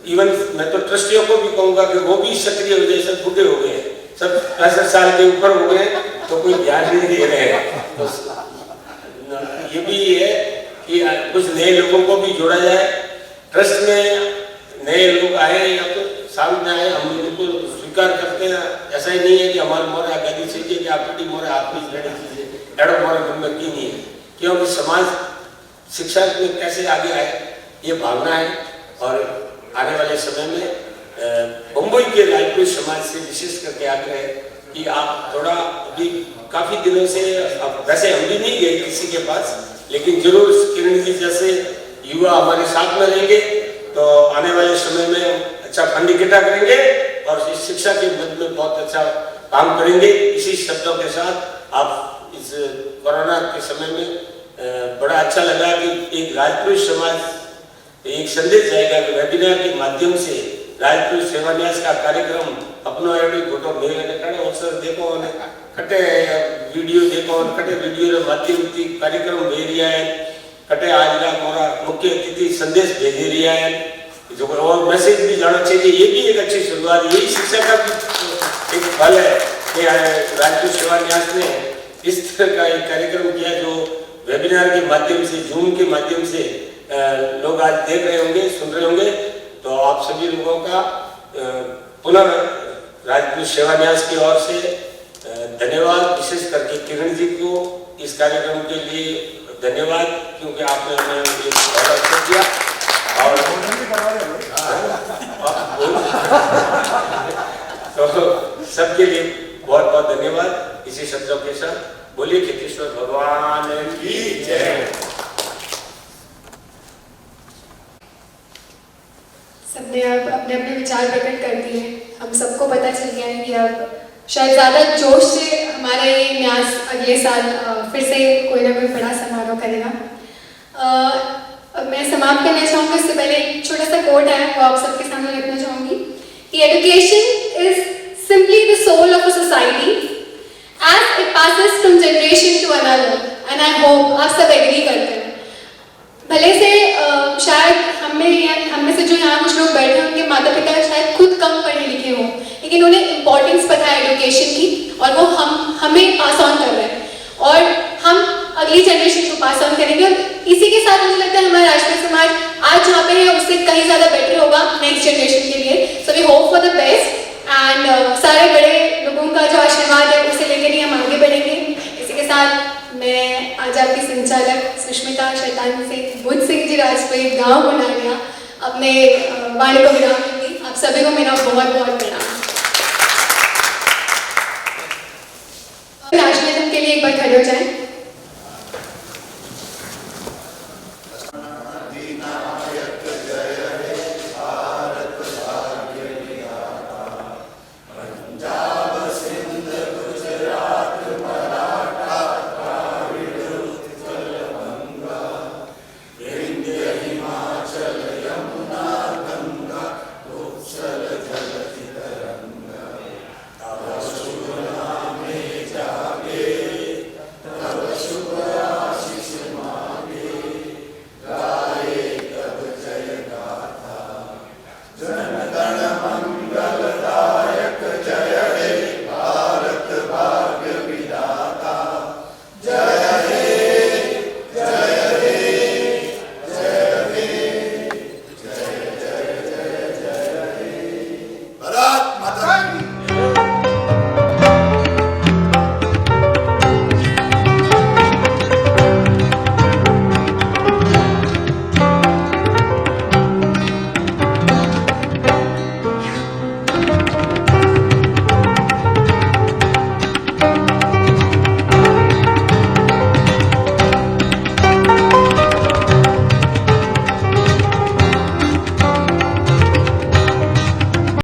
इवन मैं तो ट्रस्टियों को भी कहूँगा कि वो भी सक्रिय हो जाए। सब बूढ़े हो गए, सब 65 साल के ऊपर हो गए, तो कोई ध्यान नहीं दे रहे हैं। तो ये भी है कि कुछ नए लोगों को भी जोड़ा जाए। ट्रस्ट में नए लोग आए या तो सामने आए, हम उनको स्वीकार करते हैं। ऐसा ही नहीं है कि हमारे मोरे आगादी चाहिए कि आप मोरे आदमी लड़े कीजिए, एडो मोरे नंबर की नहीं है। क्योंकि समाज शिक्षा में कैसे आगे आए ये भावना है और आने वाले समय में मुंबई के राजपूत समाज से विशेष करके आग्रह है कि आप थोड़ा अभी काफ़ी दिनों से, अब वैसे हम भी नहीं गए किसी के पास, लेकिन जरूर किरण जी जैसे युवा हमारे साथ में रहेंगे तो आने वाले समय में अच्छा फंड इकट्ठा करेंगे और इस शिक्षा के मद में बहुत अच्छा काम करेंगे। इसी शब्दों के साथ आप इस कोरोना के समय में बड़ा अच्छा लगा कि एक राजपूत समाज एक संदेश जाएगा कि वेबिनार के माध्यम से राजपूत सेवान्यास का कार्यक्रम अपनो एवढी फोटो मेरे कड़े अवसर देखो ने कटे वीडियो देखो कटे वीडियो माध्यम थी कार्यक्रम भेजिया है कटे आज का मोरा मुख्य अतिथि संदेश भेज रिया है जो और मैसेज भी जाना चाहिए। ये भी एक अच्छी शुरुआत, यही शिक्षा का भी एक फल है कि राजपूत सेवान्यास ने इस तरह का एक कार्यक्रम किया जो वेबिनार के माध्यम से, जूम के माध्यम से लोग आज देख रहे होंगे, सुन रहे होंगे। तो आप सभी लोगों का पुनः राजपूत सेवान्यास की ओर से धन्यवाद, विशेष करके किरण जी को इस कार्यक्रम के लिए धन्यवाद, क्योंकि आपने हमें ये बहुत अच्छा किया और तो सबके लिए बहुत बहुत धन्यवाद। इसी शब्दों के साथ बोलिए खेतेश्वर भगवान की जय। सबने अब अपने अपने विचार प्रकट कर दिए। हम सबको पता चल गया है कि अब शायद ज़्यादा जोश से हमारा ये न्यास अगले साल फिर से कोई ना कोई बड़ा समारोह करेगा। मैं समाप्त करना चाहूँगी, उससे पहले एक छोटा सा कोट है वो आप सबके सामने रखना चाहूँगी कि education is simply the soul of a society as it passes from generation to another, and I hope आप सब एग्री करते हैं। भले से शायद हम में से जो यहाँ कुछ लोग बैठे हैं उनके माता पिता शायद खुद कम पढ़े लिखे हों, लेकिन उन्हें इम्पोर्टेंस पता है एजुकेशन की और वो हमें पास ऑन कर रहे हैं और हम अगली जनरेशन को पास ऑन करेंगे। और इसी के साथ मुझे लगता है हमारा राजपूत समाज आज जहाँ पे है उससे कहीं ज़्यादा बेटर होगा नेक्स्ट जनरेशन के लिए। So we hope for the best and सारे बड़े लोगों का जो आशीर्वाद है उसे लेकर ही हम आगे बढ़ेंगे। इसी के साथ मैं आज आपकी संचालक सुष्मिता शैतान सिंह बुद्ध सिंह जी राजपूत गाँव बनानिया अपने वाणी को विराम दूंगी। आप सभी को मेरा बहुत बहुत प्रणाम। राष्ट्रीय के लिए एक बार खड़े हो जाएं।